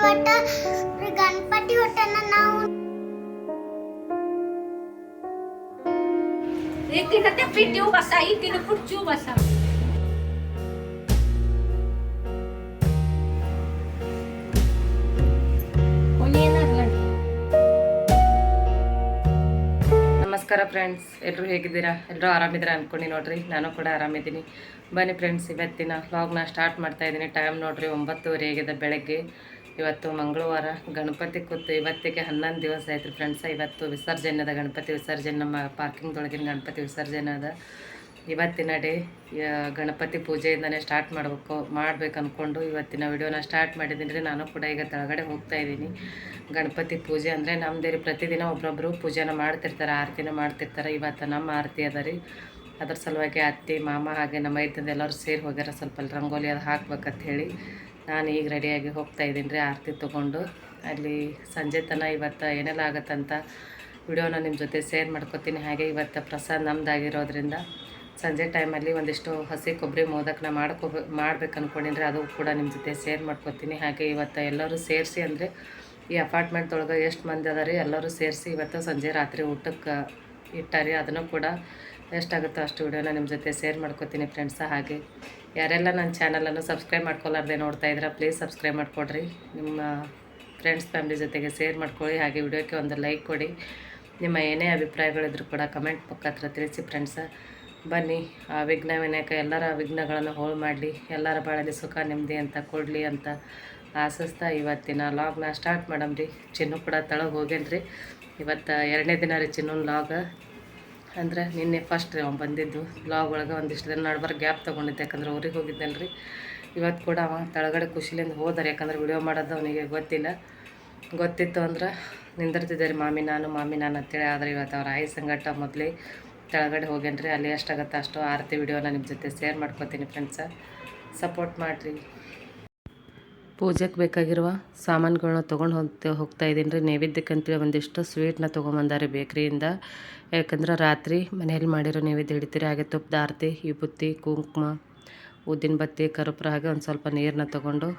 ಇವತ್ತ ಗಣಪತಿ ಹೊಟ್ಟೆನ ನಾವು इकडे ते पिटीव बसा इकडे खुर्चीव बसा कोणी येणार नाही ನಮಸ್ಕಾರ ಫ್ರೆಂಡ್ಸ್, ಎಲ್ಲರೂ ಹೇಗಿದ್ದೀರಾ? ಎಲ್ಲರೂ ಆರಾಮಿದ್ದೀರಾ ಅಂದ್ಕೊಂಡು ನೋಡ್ರಿ. ನಾನು ಕೂಡ ಆರಾಮಿದ್ದೀನಿ. ಬನ್ನಿ ಫ್ರೆಂಡ್ಸ್, ಇವತ್ತಿನ ವ್ಲಾಗ್ನ ಸ್ಟಾರ್ಟ್ ಮಾಡ್ತಾ ಇದ್ದೀನಿ. ಟೈಮ್ ನೋಡ್ರಿ 9:30 ಆಗಿದೆ ಬೆಳಗ್ಗೆ. ಇವತ್ತು ಮಂಗಳವಾರ, ಗಣಪತಿ ಕೂತು ಇವತ್ತಿಗೆ 11 ದಿವಸ ಆಯ್ತು ಫ್ರೆಂಡ್ಸ್. ಇವತ್ತು ವಿಸರ್ಜನೆ ಅದ, ಗಣಪತಿ ವಿಸರ್ಜನೆ. ನಮ್ಮ ಪಾರ್ಕಿಂಗ್ದೊಳಗಿನ ಗಣಪತಿ ವಿಸರ್ಜನೆ ಅದ ಇವತ್ತಿನ ಡೇ. ಗಣಪತಿ ಪೂಜೆಯಿಂದನೇ ಸ್ಟಾರ್ಟ್ ಮಾಡ್ಬೇಕು ಅಂದ್ಕೊಂಡು ಇವತ್ತಿನ ವಿಡಿಯೋನ ಸ್ಟಾರ್ಟ್ ಮಾಡಿದ್ದೀನಿ ರೀ. ನಾನು ಕೂಡ ಈಗ ಕೆಳಗಡೆ ಹೋಗ್ತಾ ಇದ್ದೀನಿ. ಗಣಪತಿ ಪೂಜೆ ಅಂದರೆ ನಮ್ಮದೇ ರೀ. ಪ್ರತಿದಿನ ಒಬ್ಬೊಬ್ಬರು ಪೂಜೆನ ಮಾಡ್ತಿರ್ತಾರೆ, ಆರತಿನ ಮಾಡ್ತಿರ್ತಾರೆ. ಇವತ್ತು ನಮ್ಮ ಆರತಿ ಅದ ರೀ. ಅದ್ರ ಸಲುವಾಗಿ ಅತ್ತೆ ಮಾಮ ಹಾಗೆ ನಮ್ಮ ಮೈದಂದು ಎಲ್ಲರೂ ಸೇರಿ ಹೋಗ್ಯಾರ. ಸ್ವಲ್ಪ ರಂಗೋಲಿ ಅದು ಹಾಕ್ಬೇಕಂತ ಹೇಳಿ ನಾನು ಈಗ ರೆಡಿಯಾಗಿ ಹೋಗ್ತಾ ಇದ್ದೀನಿ ರೀ. ಆರತಿ ತೊಗೊಂಡು ಅಲ್ಲಿ ಸಂಜೆ ತನಕ ಇವತ್ತು ಏನೆಲ್ಲ ಆಗುತ್ತಂತ ವಿಡಿಯೋನ ನಿಮ್ಮ ಜೊತೆ ಶೇರ್ ಮಾಡ್ಕೊತೀನಿ. ಹಾಗೆ ಇವತ್ತು ಪ್ರಸಾದ ನಮ್ದಾಗಿರೋದ್ರಿಂದ ಸಂಜೆ ಟೈಮಲ್ಲಿ ಒಂದಿಷ್ಟು ಹಸಿ ಕೊಬ್ಬರಿ ಮೋದಕನ ಮಾಡ್ಬೇಕು ಅಂದ್ಕೊಂಡಿನಿ. ಅದು ಕೂಡ ನಿಮ್ಮ ಜೊತೆ ಶೇರ್ ಮಾಡ್ಕೊತೀನಿ. ಹಾಗೆ ಇವತ್ತು ಎಲ್ಲರೂ ಸೇರಿಸಿ, ಅಂದರೆ ಈ ಅಪಾರ್ಟ್ಮೆಂಟ್ದೊಳಗೆ ಎಷ್ಟು ಮಂದಿ ಅದ ರೀ, ಎಲ್ಲರೂ ಸೇರಿಸಿ ಇವತ್ತು ಸಂಜೆ ರಾತ್ರಿ ಊಟಕ್ಕೆ ಇಟ್ಟಾರಿ. ಅದನ್ನು ಕೂಡ ಎಷ್ಟಾಗುತ್ತೋ ಅಷ್ಟು ವಿಡಿಯೋನ ನಿಮ್ಮ ಜೊತೆ ಶೇರ್ ಮಾಡ್ಕೊತೀನಿ ಫ್ರೆಂಡ್ಸ. ಹಾಗೆ ಯಾರೆಲ್ಲ ನನ್ನ ಚಾನಲನ್ನು ಸಬ್ಸ್ಕ್ರೈಬ್ ಮಾಡ್ಕೊಲಾರ್ದೆ ನೋಡ್ತಾ ಇದ್ದೀರಾ, ಪ್ಲೀಸ್ ಸಬ್ಸ್ಕ್ರೈಬ್ ಮಾಡ್ಕೊಡ್ರಿ. ನಿಮ್ಮ ಫ್ರೆಂಡ್ಸ್ ಫ್ಯಾಮಿಲಿ ಜೊತೆಗೆ ಶೇರ್ ಮಾಡ್ಕೊಳ್ಳಿ. ಹಾಗೆ ವಿಡಿಯೋಕ್ಕೆ ಒಂದು ಲೈಕ್ ಕೊಡಿ. ನಿಮ್ಮ ಏನೇ ಅಭಿಪ್ರಾಯಗಳಿದ್ರು ಕೂಡ ಕಮೆಂಟ್ ಪಕ್ಕ ತಿಳಿಸಿ ಫ್ರೆಂಡ್ಸ. ಬನ್ನಿ, ಆ ವಿಘ್ನ ವಿನಾಯಕ ಎಲ್ಲರ ವಿಘ್ನಗಳನ್ನು ಹೋಳು ಮಾಡಲಿ, ಎಲ್ಲರ ಬಾಳಲ್ಲಿ ಸುಖ ನೆಮ್ಮದಿ ಅಂತ ಕೊಡಲಿ ಅಂತ ಆಶಿಸ್ತಾ ಇವತ್ತಿನ ಲಾಗ್ನ ಸ್ಟಾರ್ಟ್ ಮಾಡಮ್ರಿ. ಚಿನ್ನು ಕೂಡ ತಳಗೆ ಹೋಗೇನ್ರಿ. ಇವತ್ತು 2ನೇ ದಿನ ರೀ ಚಿನ್ನೂನ್ ಲಾಗ್. ಅಂದರೆ ನಿನ್ನೆ ಫಸ್ಟ್ ರೀ ಅವ್ನು ಬಂದಿದ್ದು. ಲಾಗ್ ಒಳಗೆ ಒಂದಿಷ್ಟು ದಿನ ನಡ್ಬಾರ ಗ್ಯಾಪ್ ತೊಗೊಂಡಿದ್ದೆ, ಯಾಕಂದ್ರೆ ಊರಿಗೆ ಹೋಗಿದ್ದೆನಲ್ಲ ರೀ. ಇವತ್ತು ಕೂಡ ಅವ ತಳಗಡೆ ಖುಷಿಲಿಂದ ಹೋದಾರೆ, ಯಾಕಂದ್ರೆ ವಿಡಿಯೋ ಮಾಡೋದು ಅವನಿಗೆ ಗೊತ್ತಿಲ್ಲ. ಗೊತ್ತಿತ್ತು ಅಂದ್ರೆ ನಿಂದಿರ್ತಿದ್ದೆ ರೀ ಮಾಮಿ ನಾನು ಅಂತೇಳಿ. ಆದರೆ ಇವತ್ತು ಅವ್ರ ಆಯಿ ಸಂಗಟ ಮೊದಲೇ ಕೆಳಗಡೆ ಹೋಗೇನ್ರಿ. ಅಲ್ಲಿ ಎಷ್ಟಾಗತ್ತೆ ಅಷ್ಟು ಆರತಿ ವಿಡಿಯೋನ ನಿಮ್ಮ ಜೊತೆ ಶೇರ್ ಮಾಡ್ಕೊತೀನಿ ಫ್ರೆಂಡ್ಸ. ಸಪೋರ್ಟ್ ಮಾಡಿರಿ. ಪೂಜೆಗೆ ಬೇಕಾಗಿರುವ ಸಾಮಾನುಗಳನ್ನ ತೊಗೊಂಡು ಹೋಗ್ತಾ ಇದ್ದೀನಿ ರೀ. ನೈವೇದ್ಯಕ್ಕಂತೇಳಿ ಒಂದಿಷ್ಟು ಸ್ವೀಟ್ನ ತೊಗೊಂಬಂದಾರೆ ಬೇಕ್ರಿಯಿಂದ. ಯಾಕಂದ್ರೆ ರಾತ್ರಿ ಮನೆಯಲ್ಲಿ ಮಾಡಿರೋ ನೈವೇದ್ಯ ಹಿಡಿತೀರಿ. ಹಾಗೆ ತುಪ್ಪದ ಆರತಿ, ವಿಭೂತಿ, ಕುಂಕುಮ, ಉದ್ದಿನ ಬತ್ತಿ, ಕರ್ಪೂರ, ಹಾಗೆ ಒಂದು ಸ್ವಲ್ಪ ನೀರನ್ನ ತೊಗೊಂಡು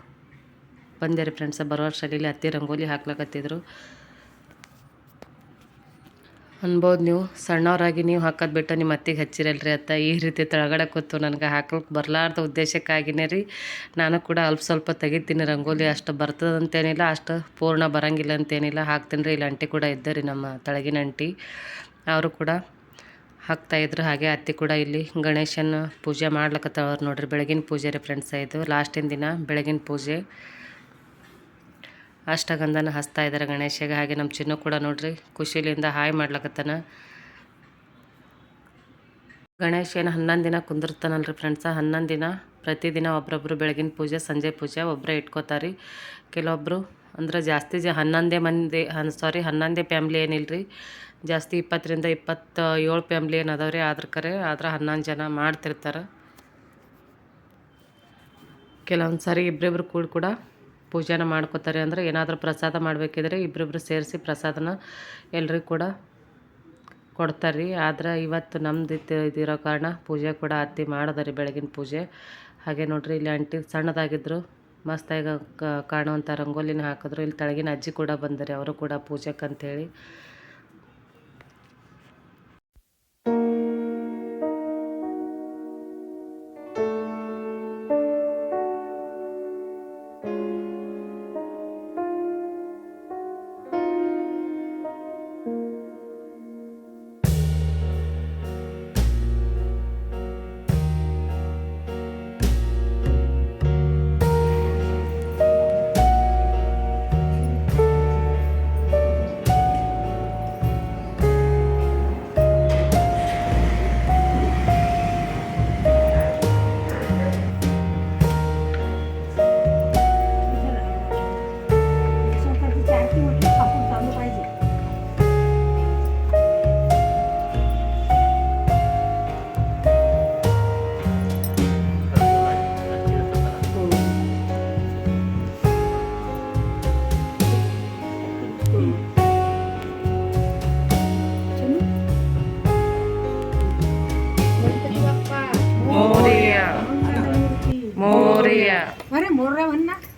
ಬಂದೆ ರೀ ಫ್ರೆಂಡ್ಸ. ಬರೋ ವರ್ಷದಲ್ಲಿ ಅತ್ತಿ ರಂಗೋಲಿ ಹಾಕ್ಲಕತ್ತಿದ್ರು. ಅನ್ಬೋದು ನೀವು, ಸಣ್ಣವರಾಗಿ ನೀವು ಹಾಕೋದು ಬಿಟ್ಟು ನಿಮ್ಮ ಅತ್ತಿಗೆ ಹಚ್ಚಿರಲ್ರಿ ಅತ್ತ. ಈ ರೀತಿ ತೆಳಗಡೆ ಕೂತು ನನಗೆ ಹಾಕ್ಲಿಕ್ಕೆ ಬರಲಾರ್ದ ಉದ್ದೇಶಕ್ಕಾಗಿನೇ ರೀ. ನಾನು ಕೂಡ ಸ್ವಲ್ಪ ತೆಗಿತೀನಿ ರಂಗೋಲಿ. ಅಷ್ಟು ಬರ್ತದಂತೇನಿಲ್ಲ, ಅಷ್ಟು ಪೂರ್ಣ ಬರೋಂಗಿಲ್ಲ ಅಂತೇನಿಲ್ಲ. ಹಾಕ್ತೀನಿ ರೀ. ಇಲ್ಲಿ ಅಂಟಿ ಕೂಡ ಇದ್ದಾರೆ, ನಮ್ಮ ತಳಗಿನ ಅಂಟಿ, ಅವರು ಕೂಡ ಹಾಕ್ತಾಯಿದ್ರು. ಹಾಗೆ ಅತ್ತಿ ಕೂಡ ಇಲ್ಲಿ ಗಣೇಶನ ಪೂಜೆ ಮಾಡ್ಲಕತ್ತವ್ರು ನೋಡ್ರಿ. ಬೆಳಗಿನ ಪೂಜೆ ರೀ ಫ್ರೆಂಡ್ಸ. ಇದು ಲಾಸ್ಟಿನ ದಿನ ಬೆಳಗಿನ ಪೂಜೆ. ಅಷ್ಟಗಂಧನ ಹಚ್ತಾ ಇದ್ದಾರೆ ಗಣೇಶಗೆ. ಹಾಗೆ ನಮ್ಮ ಚಿನ್ನು ಕೂಡ ನೋಡ್ರಿ ಖುಷಿಲಿಂದ ಹಾಯ್ ಮಾಡ್ಲಕತ್ತಾನ. ಗಣೇಶ ಏನು 11 ದಿನ ಕುಂದಿರ್ತಾನಲ್ರಿ ಫ್ರೆಂಡ್ಸ. 11 ದಿನ ಪ್ರತಿದಿನ ಒಬ್ರೊಬ್ರು ಬೆಳಗಿನ ಪೂಜೆ, ಸಂಜೆ ಪೂಜೆ ಒಬ್ಬರೇ ಇಟ್ಕೋತಾರೆ. ಕೆಲವೊಬ್ಬರು ಅಂದ್ರೆ ಜಾಸ್ತಿ 11 ಫ್ಯಾಮ್ಲಿ ಏನಿಲ್ಲ ರೀ. ಜಾಸ್ತಿ 20ರಿಂದ 27 ಫ್ಯಾಮ್ಲಿ ಏನು ಅದಾವ್ರಿ. ಆದ್ರೆ 11 ಜನ ಮಾಡ್ತಿರ್ತಾರೆ. ಕೆಲವೊಂದು ಸಾರಿ ಇಬ್ಬರಿಬ್ರು ಕೂಡ ಪೂಜೆನ ಮಾಡ್ಕೋತಾರೆ. ಅಂದರೆ ಏನಾದರೂ ಪ್ರಸಾದ ಮಾಡಬೇಕಿದ್ರೆ ಇಬ್ಬರಿಬ್ರು ಸೇರಿಸಿ ಪ್ರಸಾದನ ಎಲ್ರಿಗೂ ಕೂಡ ಕೊಡ್ತಾರೆ ರೀ. ಆದ್ರೆ ಇವತ್ತು ನಮ್ದು ಇದಿರೋ ಕಾರಣ ಪೂಜೆ ಕೂಡ ಅತ್ತಿ ಮಾಡೋದ್ರಿ, ಬೆಳಗಿನ ಪೂಜೆ. ಹಾಗೆ ನೋಡ್ರಿ ಇಲ್ಲಿ ಅಂಟಿ ಸಣ್ಣದಾಗಿದ್ದರು, ಮಸ್ತಾಗಿ ಕಾಣುವಂಥ ರಂಗೋಲಿನ ಹಾಕಿದ್ರು. ಇಲ್ಲಿ ತಳಗಿನ ಅಜ್ಜಿ ಕೂಡ ಬಂದರೆ, ಅವರು ಕೂಡ ಪೂಜೆಕ್ಕಂತೇಳಿ.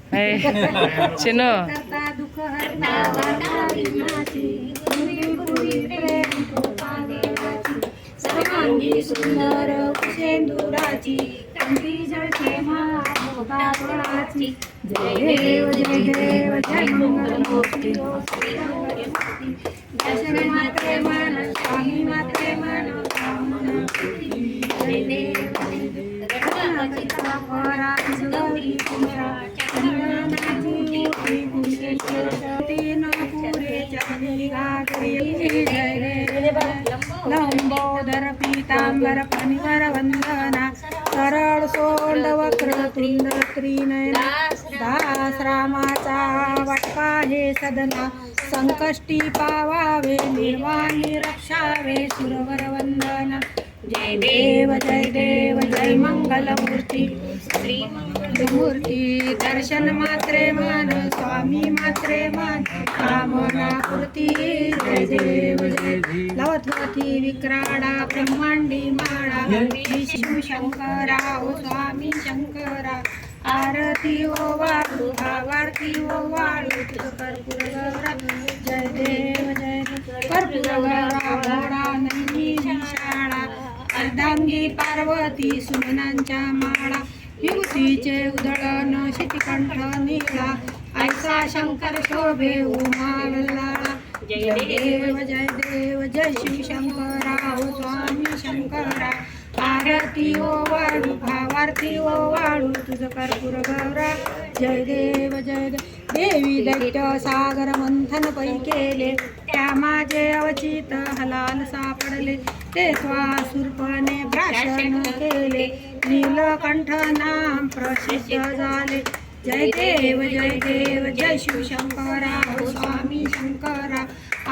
ಚಿನ್ನು करता दुःख हरता वार्ताली माझी पुरी पुरी प्रेम कृपा देवाची सर्वांगी सुंदर कुशेंदुराची कंठी झळके महाभोगाची जय देव जय मंगलमूर्ती दर्शन मात्रे मन स्वामी मात्रे मन जय देव गणपती गौरी पूजा चंदनाची तीन पुरे चंदी गागरी जय देव लंबोदर पीतांबर फणिवर वंदना सरळ सोंड वक्र तुंड त्रिनयना दास रामाचा वाटपा हे सदना संकष्टी पावावे निर्वाणी रक्षावे सुरवर वंदना जय देव जय मंगलमूर्ती श्री मंगलमूर्ती दर्शन मात्रे मन स्वामी मात्रे मन कामना पूर्ती जय देव लवथवती विक्राडा ब्रह्मांडी माळा विष्णू शंकरा ओ स्वामी शंकरा आरती ओ वाळू आरती ओ वाळू कर्पूर गौरा जय देव कर्पूर गौरा मोडा नैनी शाळा अर्धांगी पार्वती सुमनांच्या माळा विभूतीचे उधळण शितिकंठ नीळा ऐसा शंकर शोभे उमा वल्लाळा जय देव जय शिव शंकरा ओ स्वामी शंकरा आरती ओ वाळू भावारती ओ वाळू तुझ कर्पूर गौरा जय देव देवी दैत्य सागर मंथन पै केले त्या माझे अवचित हलाल सापडले ते स्वासुरपणे भाषण केले नीलकंठ नाम प्रसिद्ध झाले जय देव जय शिव शंकरा ओ स्वामी शंकरा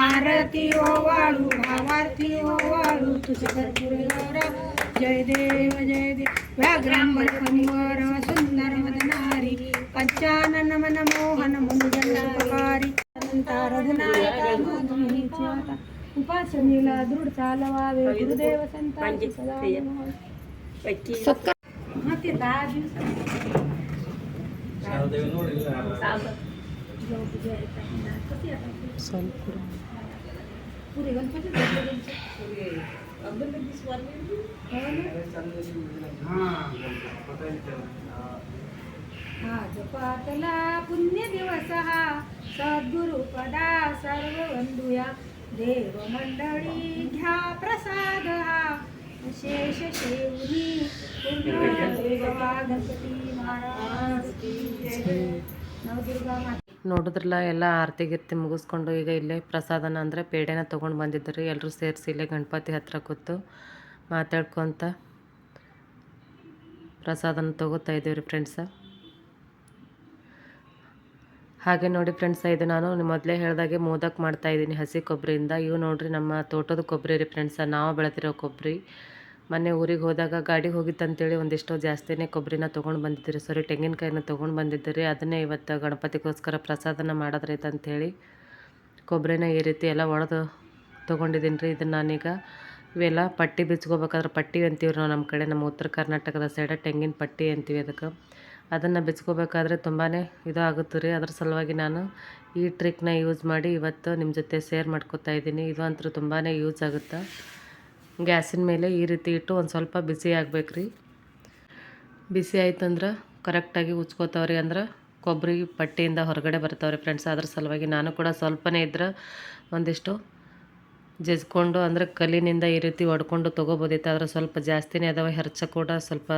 आरती ओ वाळू भावारती ओ वाळू तुझ कर्पूर गौरा जय देव व्याघ्रांबर फणीवर सुंदर मदनारी पंचानन मन मोहन मुंजन सुपकारी रघुनायका माधुरीच्या उपासनेला दृढ चालवावे गुरुदेव संतांची सदा ते 10 पुरे गणपती हा जपातला पुण्य दिवस हा सद्गुरु पदा सर्व वंदुया देव मंडळी घ्या प्रसाद हा शेष शेवरी गणपती महाराज की जय नवदुर्गा माता ನೋಡಿದ್ರಲ್ಲ ಎಲ್ಲ ಆರತಿ ಗಿರ್ತಿ ಮುಗಿಸ್ಕೊಂಡು ಈಗ ಇಲ್ಲೇ ಪ್ರಸಾದನ ಅಂದರೆ ಪೇಡೆನ ತೊಗೊಂಡು ಬಂದಿದ್ದರು ಎಲ್ಲರೂ ಸೇರಿಸಿ ಇಲ್ಲೇ ಗಣಪತಿ ಹತ್ರ ಕೂತು ಮಾತಾಡ್ಕೊತ ಪ್ರಸಾದನ ತೊಗೋತಾ ಇದ್ದೀವಿ ರೀ ಫ್ರೆಂಡ್ಸ. ಹಾಗೆ ನೋಡಿ ಫ್ರೆಂಡ್ಸ, ಇದು ನಾನು ಮೊದಲೇ ಹೇಳಿದಾಗೆ ಮೋದಕ್ ಮಾಡ್ತಾಯಿದ್ದೀನಿ ಹಸಿ ಕೊಬ್ಬರಿಯಿಂದ. ಇವು ನೋಡಿರಿ ನಮ್ಮ ತೋಟದ ಕೊಬ್ಬರಿ ರೀ ಫ್ರೆಂಡ್ಸ, ನಾವು ಬೆಳೆದಿರೋ ಕೊಬ್ಬರಿ. ಮೊನ್ನೆ ಊರಿಗೆ ಹೋದಾಗ ಗಾಡಿ ಹೋಗಿತ್ತಂತೇಳಿ ಒಂದಿಷ್ಟು ಜಾಸ್ತಿನೇ ಕೊಬ್ಬರಿನ ತೊಗೊಂಡು ಬಂದಿದ್ದೀರಿ, ಸಾರಿ ತೆಂಗಿನಕಾಯಿನ ತೊಗೊಂಡು ಬಂದಿದ್ದೀರಿ. ಅದನ್ನೇ ಇವತ್ತು ಗಣಪತಿಗೋಸ್ಕರ ಪ್ರಸಾದನ ಮಾಡೋದ್ರೈತೆ ಅಂಥೇಳಿ ಕೊಬ್ಬರಿನ ಈ ರೀತಿ ಎಲ್ಲ ಒಡೆದು ತೊಗೊಂಡಿದ್ದೀನಿ ರೀ. ಇದನ್ನು ನಾನೀಗ ಇವೆಲ್ಲ ಪಟ್ಟಿ ಬಿಚ್ಕೋಬೇಕಾದ್ರೆ ಪಟ್ಟಿ ಅಂತೀವಿ ನಾವು ನಮ್ಮ ಕಡೆ, ನಮ್ಮ ಉತ್ತರ ಕರ್ನಾಟಕದ ಸೈಡ ತೆಂಗಿನ ಪಟ್ಟಿ ಅಂತೀವಿ ಅದಕ್ಕೆ. ಅದನ್ನು ಬಿಚ್ಕೋಬೇಕಾದ್ರೆ ತುಂಬಾ ಇದು ಆಗುತ್ತೆ ರೀ. ಅದ್ರ ಸಲುವಾಗಿ ನಾನು ಈ ಟ್ರಿಕ್ನ ಯೂಸ್ ಮಾಡಿ ಇವತ್ತು ನಿಮ್ಮ ಜೊತೆ ಶೇರ್ ಮಾಡ್ಕೊತಾ ಇದ್ದೀನಿ. ಇದು ಅಂತೂ ತುಂಬಾ ಯೂಸ್ ಆಗುತ್ತೆ. ಗ್ಯಾಸಿನ ಮೇಲೆ ಈ ರೀತಿ ಇಟ್ಟು ಒಂದು ಸ್ವಲ್ಪ ಬಿಸಿ ಆಗ್ಬೇಕು ರೀ. ಬಿಸಿ ಆಯ್ತಂದ್ರೆ ಕರೆಕ್ಟಾಗಿ ಉಚ್ಕೋತಾವ್ರಿ, ಅಂದ್ರೆ ಕೊಬ್ಬರಿ ಪಟ್ಟಿಯಿಂದ ಹೊರಗಡೆ ಬರ್ತಾವ್ರಿ ಫ್ರೆಂಡ್ಸ್. ಅದ್ರ ಸಲುವಾಗಿ ನಾನು ಕೂಡ ಸ್ವಲ್ಪನೇ ಇದ್ರೆ ಒಂದಿಷ್ಟು ಜಜ್ಕೊಂಡು ಅಂದರೆ ಕಲ್ಲಿನಿಂದ ಈ ರೀತಿ ಹೊಡ್ಕೊಂಡು ತೊಗೋಬೋದಿತ್ತು. ಆದರೆ ಸ್ವಲ್ಪ ಜಾಸ್ತಿನೇ ಅದಾವೆ, ಹೆರ್ಚ ಕೂಡ ಸ್ವಲ್ಪ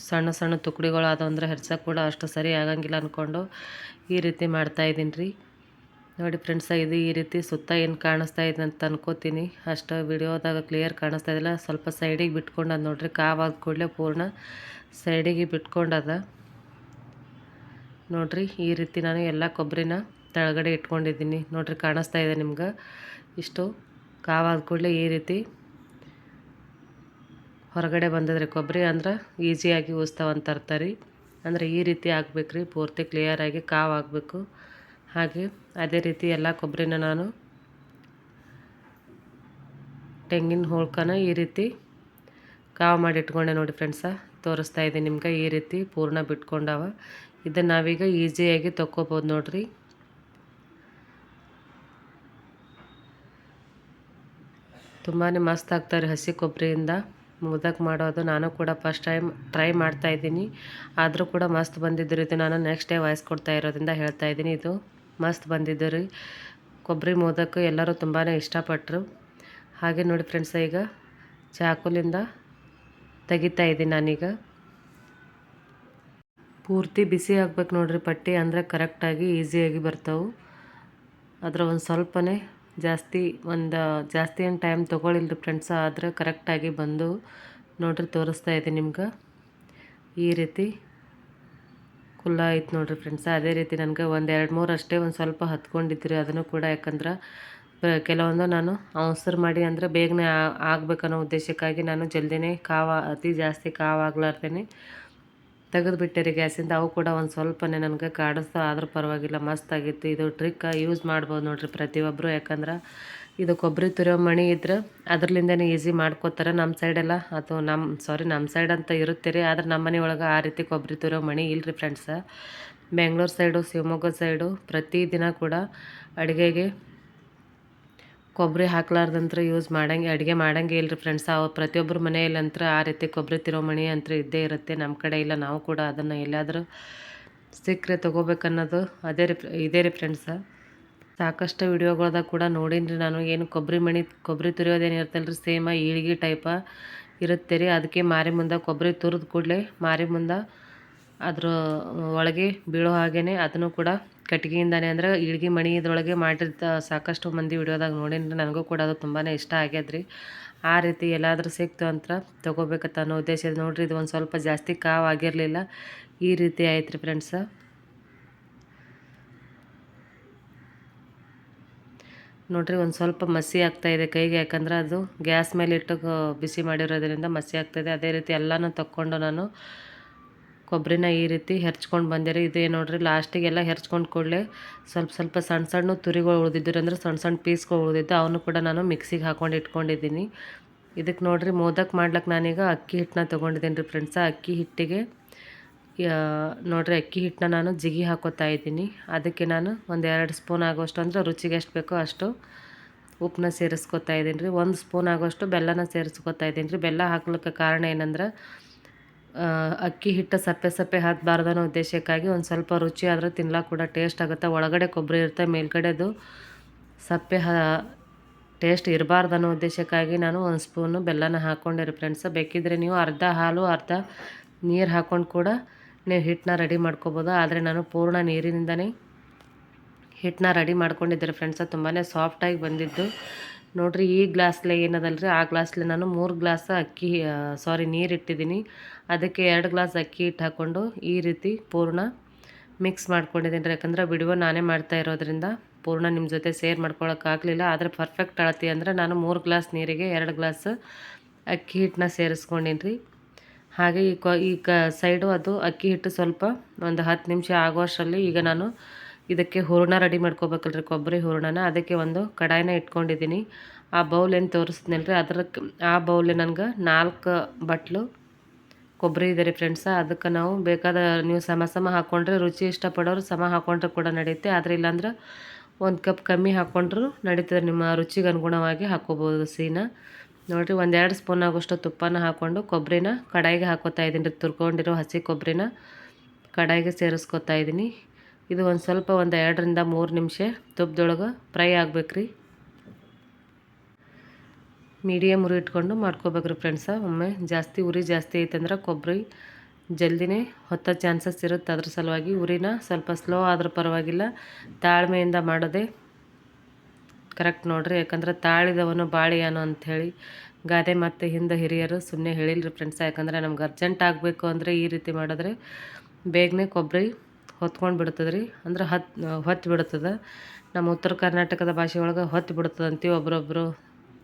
ಸಣ್ಣ ಸಣ್ಣ ತುಕಡಿಗಳು ಅದಾವ, ಅಂದರೆ ಹೆರ್ಚ ಕೂಡ ಅಷ್ಟು ಸರಿ ಆಗಂಗಿಲ್ಲ ಅಂದ್ಕೊಂಡು ಈ ರೀತಿ ಮಾಡ್ತಾಯಿದ್ದೀನಿ ರೀ. ನೋಡಿ ಫ್ರೆಂಡ್ಸ, ಇದು ಈ ರೀತಿ ಸುತ್ತ ಏನು ಕಾಣಿಸ್ತಾ ಇದೆ ಅಂತ ಅನ್ಕೋತೀನಿ. ಅಷ್ಟು ವಿಡಿಯೋದಾಗ ಕ್ಲಿಯರ್ ಕಾಣಿಸ್ತಾ ಇದ್ದಿಲ್ಲ, ಸ್ವಲ್ಪ ಸೈಡಿಗೆ ಬಿಟ್ಕೊಂಡು ಅದು ನೋಡಿರಿ. ಕಾವಾದ ಕೂಡಲೇ ಪೂರ್ಣ ಸೈಡಿಗೆ ಬಿಟ್ಕೊಂಡದ ನೋಡಿರಿ. ಈ ರೀತಿ ನಾನು ಎಲ್ಲ ಕೊಬ್ಬರಿನ ತೆಳಗಡೆ ಇಟ್ಕೊಂಡಿದ್ದೀನಿ ನೋಡಿರಿ, ಕಾಣಿಸ್ತಾ ಇದೆ ನಿಮ್ಗೆ. ಇಷ್ಟು ಕಾವಾದ ಕೂಡಲೇ ಈ ರೀತಿ ಹೊರಗಡೆ ಬಂದದ್ರಿ ಕೊಬ್ಬರಿ, ಅಂದ್ರೆ ಈಸಿಯಾಗಿ ಉಸ್ತಾವಂತ ತರ್ತಾರೆ. ಅಂದರೆ ಈ ರೀತಿ ಆಗ್ಬೇಕು ರೀ, ಪೂರ್ತಿ ಕ್ಲಿಯರಾಗಿ ಕಾವು ಆಗಬೇಕು. ಹಾಗೆ ಅದೇ ರೀತಿ ಎಲ್ಲ ಕೊಬ್ಬರಿನ ನಾನು ತೆಂಗಿನ ಹೋಳ್ಕನ ಈ ರೀತಿ ಕಾವು ಮಾಡಿ ಇಟ್ಕೊಂಡೆ ನೋಡಿ ಫ್ರೆಂಡ್ಸ. ತೋರಿಸ್ತಾ ಇದ್ದೀನಿ ನಿಮ್ಗೆ. ಈ ರೀತಿ ಪೂರ್ಣ ಬಿಟ್ಕೊಂಡವ. ಇದನ್ನು ನಾವೀಗ ಈಸಿಯಾಗಿ ತೊಗೋಬೋದು ನೋಡ್ರಿ. ತುಂಬಾ ಮಸ್ತ್ ಆಗ್ತಾರೆ ಹಸಿ ಕೊಬ್ಬರಿಯಿಂದ ಮೋದಕ್ ಮಾಡೋದು. ನಾನು ಕೂಡ ಫಸ್ಟ್ ಟೈಮ್ ಟ್ರೈ ಮಾಡ್ತಾಯಿದ್ದೀನಿ, ಆದರೂ ಕೂಡ ಮಸ್ತ್ ಬಂದಿದ್ದು ಇದು. ನಾನು ನೆಕ್ಸ್ಟ್ ಡೇ ವಾಯ್ಸ್ ಕೊಡ್ತಾ ಇರೋದ್ರಿಂದ ಹೇಳ್ತಾ ಇದ್ದೀನಿ. ಇದು ಮಸ್ತ್ ಬಂದಿದ್ದು ರೀ ಕೊಬ್ಬರಿ ಮೋದಕ್. ಎಲ್ಲರೂ ತುಂಬಾ ಇಷ್ಟಪಟ್ಟರು. ಹಾಗೆ ನೋಡಿ ಫ್ರೆಂಡ್ಸ್, ಈಗ ಚಾಕುಲಿಂದ ತೆಗಿತಾ ಇದ್ದೀನಿ ನಾನೀಗ. ಪೂರ್ತಿ ಬಿಸಿ ಆಗ್ಬೇಕು ನೋಡ್ರಿ ಪಟ್ಟಿ, ಅಂದರೆ ಕರೆಕ್ಟಾಗಿ ಈಸಿಯಾಗಿ ಬರ್ತಾವೆ. ಅದರ ಒಂದು ಸ್ವಲ್ಪನೇ ಜಾಸ್ತಿ ಏನು ಟೈಮ್ ತೊಗೊಳಿಲ್ರಿ ಫ್ರೆಂಡ್ಸ್, ಆದರೆ ಕರೆಕ್ಟಾಗಿ ಬಂದು ನೋಡ್ರಿ ತೋರಿಸ್ತಾ ಇದ್ದೀನಿ ನಿಮ್ಗೆ. ಈ ರೀತಿ ಕುಲ್ಲ ಆಯ್ತು ನೋಡ್ರಿ ಫ್ರೆಂಡ್ಸ್. ಅದೇ ರೀತಿ ನನಗೆ ಒಂದು 2-3 ಅಷ್ಟೇ ಒಂದು ಸ್ವಲ್ಪ ಹತ್ಕೊಂಡಿದ್ರಿ ಅದನ್ನು ಕೂಡ. ಯಾಕಂದ್ರೆ ಕೆಲವೊಂದು ನಾನು ಅವಸರ ಮಾಡಿ ಅಂದರೆ ಬೇಗನೆ ಆಗ್ಬೇಕನ್ನೋ ಉದ್ದೇಶಕ್ಕಾಗಿ ನಾನು ಜಲ್ದಿನೇ ಅತಿ ಜಾಸ್ತಿ ಕಾವಾಗ್ಲಾರ್ದೇ ತೆಗೆದುಬಿಟ್ಟೆ ರೀ ಗ್ಯಾಸಿಂದ. ಅವು ಕೂಡ ಒಂದು ಸ್ವಲ್ಪನೇ ನನಗೆ ಕಾಡಿಸ್ತಾ, ಆದರೂ ಪರವಾಗಿಲ್ಲ ಮಸ್ತ್ ಆಗಿತ್ತು. ಇದು ಟ್ರಿಕ್ ಯೂಸ್ ಮಾಡ್ಬೋದು ನೋಡ್ರಿ ಪ್ರತಿಯೊಬ್ಬರು. ಯಾಕಂದ್ರೆ ಇದು ಕೊಬ್ಬರಿ ತುರಿಯೋ ಮಣಿ ಇದ್ರೆ ಅದ್ರಲಿಂದನೇ ಈಸಿ ಮಾಡ್ಕೋತಾರೆ. ನಮ್ಮ ಸೈಡೆಲ್ಲ ಅಥವಾ ನಮ್ಮ ಸೈಡ್ ಅಂತ ಇರುತ್ತೆ ರೀ, ಆದ್ರೆ ನಮ್ಮ ಮನೆ ಒಳಗೆ ಆ ರೀತಿ ಕೊಬ್ಬರಿ ತುರಿಯೋ ಮಣಿ ಇಲ್ಲರಿ friends. Bengaluru side, Shivamogga side ಪ್ರತಿದಿನ ಕೂಡ ಅಡುಗೆಗೆ ಕೊಬ್ಬರಿ ಹಾಕ್ಲಾರ್ದಂತ್ರ ಅಡುಗೆ ಮಾಡಂಗೆ ಇಲ್ಲರಿ ಫ್ರೆಂಡ್ಸ್. ಪ್ರತಿಯೊಬ್ಬರ ಮನೆಯಲ್ಲಂತ್ರ ಆ ರೀತಿ ಕೊಬ್ಬರಿ ತಿರೋಮಣಿ ಅಂತ ಇದ್ದೇ ಇರುತ್ತೆ. ನಮ್ಮ ಕಡೆ ಇಲ್ಲ, ನಾವು ಕೂಡ ಅದನ್ನು ಎಲ್ಲಾದರೂ ಸಿಕ್ಕರೆ ತೊಗೋಬೇಕನ್ನೋದು ಇದೇ ರೀ ಫ್ರೆಂಡ್ಸ. ಸಾಕಷ್ಟು ವಿಡಿಯೋಗಳ್ದಾಗ ಕೂಡ ನೋಡೀನಿ ನಾನು. ಏನು ಕೊಬ್ಬರಿ ತುರಿಯೋದೇನು ಇರ್ತಲ್ಲ ರೀ, ಸೇಮ ಈಳ್ಗಿ ಟೈಪ ಇರುತ್ತೆ ರೀ. ಅದಕ್ಕೆ ಮಾರಿ ಮುಂದೆ ಕೊಬ್ಬರಿ ತುರಿದ ಕೂಡಲೇ ಮಾರಿ ಮುಂದೆ ಅದ್ರ ಒಳಗೆ ಬೀಳೋ ಹಾಗೇ ಅದನ್ನು ಕೂಡ ಕಟ್ಗೆಯಿಂದಾನೆ ಅಂದರೆ ಈಳ್ಗಿ ಮಣಿ ಇದ್ರೊಳಗೆ ಮಾಡಿರ್ತ ಸಾಕಷ್ಟು ಮಂದಿ ವಿಡಿಯೋದಾಗ ನೋಡೀನಿ. ನನಗೂ ಕೂಡ ಅದು ತುಂಬಾ ಇಷ್ಟ ಆಗ್ಯದ್ರಿ. ಆ ರೀತಿ ಎಲ್ಲಾದರೂ ಸಿಕ್ತು ಅಂತ ತೊಗೋಬೇಕತ್ತ ಅನ್ನೋ ಉದ್ದೇಶ ನೋಡ್ರಿ. ಇದು ಒಂದು ಸ್ವಲ್ಪ ಜಾಸ್ತಿ ಆಗಿರಲಿಲ್ಲ, ಈ ರೀತಿ ಆಯ್ತು ರೀ ಫ್ರೆಂಡ್ಸ. ನೋಡ್ರಿ ಒಂದು ಸ್ವಲ್ಪ ಮಸಿ ಆಗ್ತಾಯಿದೆ ಕೈಗೆ, ಯಾಕಂದ್ರೆ ಅದು ಗ್ಯಾಸ್ ಮೇಲೆ ಇಟ್ಟು ಬಿಸಿ ಮಾಡಿರೋದ್ರಿಂದ ಮಸಿ ಆಗ್ತಾಯಿದೆ. ಅದೇ ರೀತಿ ಎಲ್ಲನೂ ತಕ್ಕೊಂಡು ನಾನು ಕೊಬ್ಬರಿನ ಈ ರೀತಿ ಹೆರ್ಚ್ಕೊಂಡು ಬಂದಿರಿ. ಇದೇ ನೋಡ್ರಿ ಲಾಸ್ಟಿಗೆಲ್ಲ ಹೆರ್ಚ್ಕೊಂಡು ಕೂಡಲೇ ಸ್ವಲ್ಪ ಸಣ್ಣ ತುರಿಗಳು ಉಳಿದಿದ್ರು, ಅಂದರೆ ಸಣ್ಣ ಪೀಸ್ಗಳು ಉಳಿದಿದ್ದು, ಅವನು ಕೂಡ ನಾನು ಮಿಕ್ಸಿಗೆ ಹಾಕೊಂಡು ಇಟ್ಕೊಂಡಿದ್ದೀನಿ. ಇದಕ್ಕೆ ನೋಡ್ರಿ ಮೋದಕ್ ಮಾಡ್ಲಿಕ್ಕೆ ನಾನೀಗ ಅಕ್ಕಿ ಹಿಟ್ಟನ್ನ ತೊಗೊಂಡಿದ್ದೀನಿ ರೀ ಫ್ರೆಂಡ್ಸ. ಅಕ್ಕಿ ಹಿಟ್ಟಿಗೆ ನೋಡ್ರಿ ಅಕ್ಕಿ ಹಿಟ್ಟನ್ನ ನಾನು ಜಿಗಿ ಹಾಕೋತಾ ಇದ್ದೀನಿ. ಅದಕ್ಕೆ ನಾನು ಒಂದು 2 ಸ್ಪೂನ್ ಆಗೋಷ್ಟು, ಅಂದರೆ ರುಚಿಗೆ ಎಷ್ಟು ಬೇಕೋ ಅಷ್ಟು ಉಪ್ಪನ್ನ ಸೇರಿಸ್ಕೊತಾ ಇದ್ದೀನಿ ರೀ. 1 ಸ್ಪೂನ್ ಆಗೋಷ್ಟು ಬೆಲ್ಲನ ಸೇರಿಸ್ಕೊತಾ ಇದ್ದೀನಿ ರೀ. ಬೆಲ್ಲ ಹಾಕ್ಲಿಕ್ಕೆ ಕಾರಣ ಏನಂದ್ರೆ ಅಕ್ಕಿ ಹಿಟ್ಟು ಸಪ್ಪೆ ಹಾಕಬಾರ್ದು ಅನ್ನೋ ಉದ್ದೇಶಕ್ಕಾಗಿ. ಒಂದು ಸ್ವಲ್ಪ ರುಚಿ ಆದರೆ ತಿನ್ಲಾಕ ಕೂಡ ಟೇಸ್ಟ್ ಆಗುತ್ತೆ. ಒಳಗಡೆ ಕೊಬ್ಬರಿ ಇರುತ್ತೆ, ಮೇಲ್ಗಡೆದು ಸಪ್ಪೆ ಟೇಸ್ಟ್ ಇರಬಾರ್ದು ಅನ್ನೋ ಉದ್ದೇಶಕ್ಕಾಗಿ ನಾನು 1 ಸ್ಪೂನು ಬೆಲ್ಲನ ಹಾಕ್ಕೊಂಡಿರಿ ಫ್ರೆಂಡ್ಸ್. ಬೇಕಿದ್ರೆ ನೀವು ಅರ್ಧ ಹಾಲು ಅರ್ಧ ನೀರು ಹಾಕ್ಕೊಂಡು ಕೂಡ ನೀವು ಹಿಟ್ಟನ್ನ ರೆಡಿ ಮಾಡ್ಕೋಬೋದು. ಆದರೆ ನಾನು ಪೂರ್ಣ ನೀರಿನಿಂದನೇ ಹಿಟ್ಟನ್ನ ರೆಡಿ ಮಾಡ್ಕೊಂಡಿದ್ದೆ ಫ್ರೆಂಡ್ಸ. ತುಂಬಾ ಸಾಫ್ಟಾಗಿ ಬಂದಿದ್ದು ನೋಡ್ರಿ. ಈ ಗ್ಲಾಸ್ಲೆ ಏನದಲ್ರಿ, ಆ ಗ್ಲಾಸ್ಲೆ ನಾನು 3 ಗ್ಲಾಸ್ ನೀರು ಇಟ್ಟಿದ್ದೀನಿ. ಅದಕ್ಕೆ 2 ಗ್ಲಾಸ್ ಅಕ್ಕಿ ಹಿಟ್ಟು ಹಾಕ್ಕೊಂಡು ಈ ರೀತಿ ಪೂರ್ಣ ಮಿಕ್ಸ್ ಮಾಡ್ಕೊಂಡಿದ್ದೀನಿ ರೀ. ಯಾಕಂದ್ರೆ ವಿಡಿಯೋ ನಾನೇ ಮಾಡ್ತಾ ಇರೋದ್ರಿಂದ ಪೂರ್ಣ ನಿಮ್ಮ ಜೊತೆ ಶೇರ್ ಮಾಡ್ಕೊಳಕ್ಕಾಗಲಿಲ್ಲ. ಆದರೆ ಪರ್ಫೆಕ್ಟ್ ಅಳತಿ ಅಂದರೆ ನಾನು 3 ಗ್ಲಾಸ್ ನೀರಿಗೆ 2 ಗ್ಲಾಸ್ ಅಕ್ಕಿ ಹಿಟ್ಟನ್ನ ಸೇರಿಸ್ಕೊಂಡಿನಿ ರೀ. ಹಾಗೆ ಈ ಸೈಡು ಅದು ಅಕ್ಕಿ ಹಿಟ್ಟು ಸ್ವಲ್ಪ ಒಂದು 10 ನಿಮಿಷ ಆಗೋಷ್ಟರಲ್ಲಿ ಈಗ ನಾನು ಇದಕ್ಕೆ ಹೂರಣ ರೆಡಿ ಮಾಡ್ಕೋಬೇಕಲ್ರಿ, ಕೊಬ್ಬರಿ ಹೂರಣನ. ಅದಕ್ಕೆ ಒಂದು ಕಡಾಯಿನ ಇಟ್ಕೊಂಡಿದ್ದೀನಿ. ಆ ಬೌಲ್ ಏನು ತೋರಿಸ್ತೀನಲ್ರಿ, ಆ ಬೌಲ್ ನನಗೆ 4 ಬಟ್ಲು ಕೊಬ್ಬರಿ ಇದೆ ರೀ ಫ್ರೆಂಡ್ಸ. ಅದಕ್ಕೆ ನಾವು ಬೇಕಾದ ನೀವು ಸಮ ಹಾಕ್ಕೊಂಡ್ರೆ, ರುಚಿ ಇಷ್ಟಪಡೋರು ಸಮ ಹಾಕ್ಕೊಂಡ್ರೆ ಕೂಡ ನಡೆಯುತ್ತೆ. ಆದರೆ ಇಲ್ಲಾಂದ್ರೆ 1 ಕಪ್ ಕಮ್ಮಿ ಹಾಕ್ಕೊಂಡ್ರು ನಡೀತದೆ. ನಿಮ್ಮ ರುಚಿಗೆ ಅನುಗುಣವಾಗಿ ಹಾಕ್ಕೋಬೋದು ಸಿಹಿನ. ನೋಡಿರಿ 1-2 ಸ್ಪೂನ್ ಆಗೋಷ್ಟು ತುಪ್ಪನ ಹಾಕ್ಕೊಂಡು ಕೊಬ್ಬರಿನ ಕಡಾಯಿಗೆ ಹಾಕೋತಾ ಇದ್ದೀನಿ ರೀ. ತುರ್ಕೊಂಡಿರೋ ಹಸಿ ಕೊಬ್ಬರಿನ ಕಡಾಯಿಗೆ ಸೇರಿಸ್ಕೊತಾ ಇದ್ದೀನಿ. ಇದು ಒಂದು ಸ್ವಲ್ಪ 2-3 ನಿಮಿಷ ತುಪ್ಪದೊಳಗೆ ಫ್ರೈ ಆಗ್ಬೇಕ್ರಿ. ಮೀಡಿಯಮ್ ಉರಿ ಇಟ್ಕೊಂಡು ಮಾಡ್ಕೋಬೇಕ್ರಿ ಫ್ರೆಂಡ್ಸ. ಒಮ್ಮೆ ಉರಿ ಜಾಸ್ತಿ ಐತಂದ್ರೆ ಕೊಬ್ಬರಿ ಜಲ್ದಿನೇ ಹೊತ್ತೋ ಚಾನ್ಸಸ್ ಇರುತ್ತೆ. ಅದ್ರ ಸಲುವಾಗಿ ಉರಿನ ಸ್ವಲ್ಪ ಸ್ಲೋ ಆದರೂ ಪರವಾಗಿಲ್ಲ, ತಾಳ್ಮೆಯಿಂದ ಮಾಡೋದೇ ಕರೆಕ್ಟ್ ನೋಡ್ರಿ. ಯಾಕಂದ್ರೆ ತಾಳಿದವನು ಬಾಳಿಯಾನು ಅಂಥೇಳಿ ಗಾದೆ ಮತ್ತು ಹಿಂದೆ ಹಿರಿಯರು ಸುಮ್ಮನೆ ಹೇಳಿಲ್ರಿ ಫ್ರೆಂಡ್ಸ. ಯಾಕಂದರೆ ನಮ್ಗೆ ಅರ್ಜೆಂಟ್ ಆಗಬೇಕು ಅಂದರೆ ಈ ರೀತಿ ಮಾಡಿದ್ರೆ ಬೇಗನೆ ಕೊಬ್ಬರಿ ಹೊತ್ಕೊಂಡು ಬಿಡ್ತದೆ ರೀ, ಅಂದ್ರೆ ಹೊತ್ತು ಬಿಡ್ತದೆ. ನಮ್ಮ ಉತ್ತರ ಕರ್ನಾಟಕದ ಭಾಷೆ ಒಳಗೆ ಹೊತ್ತು ಬಿಡ್ತದೆ ಅಂತೀವಿ, ಒಬ್ರೊಬ್ಬರು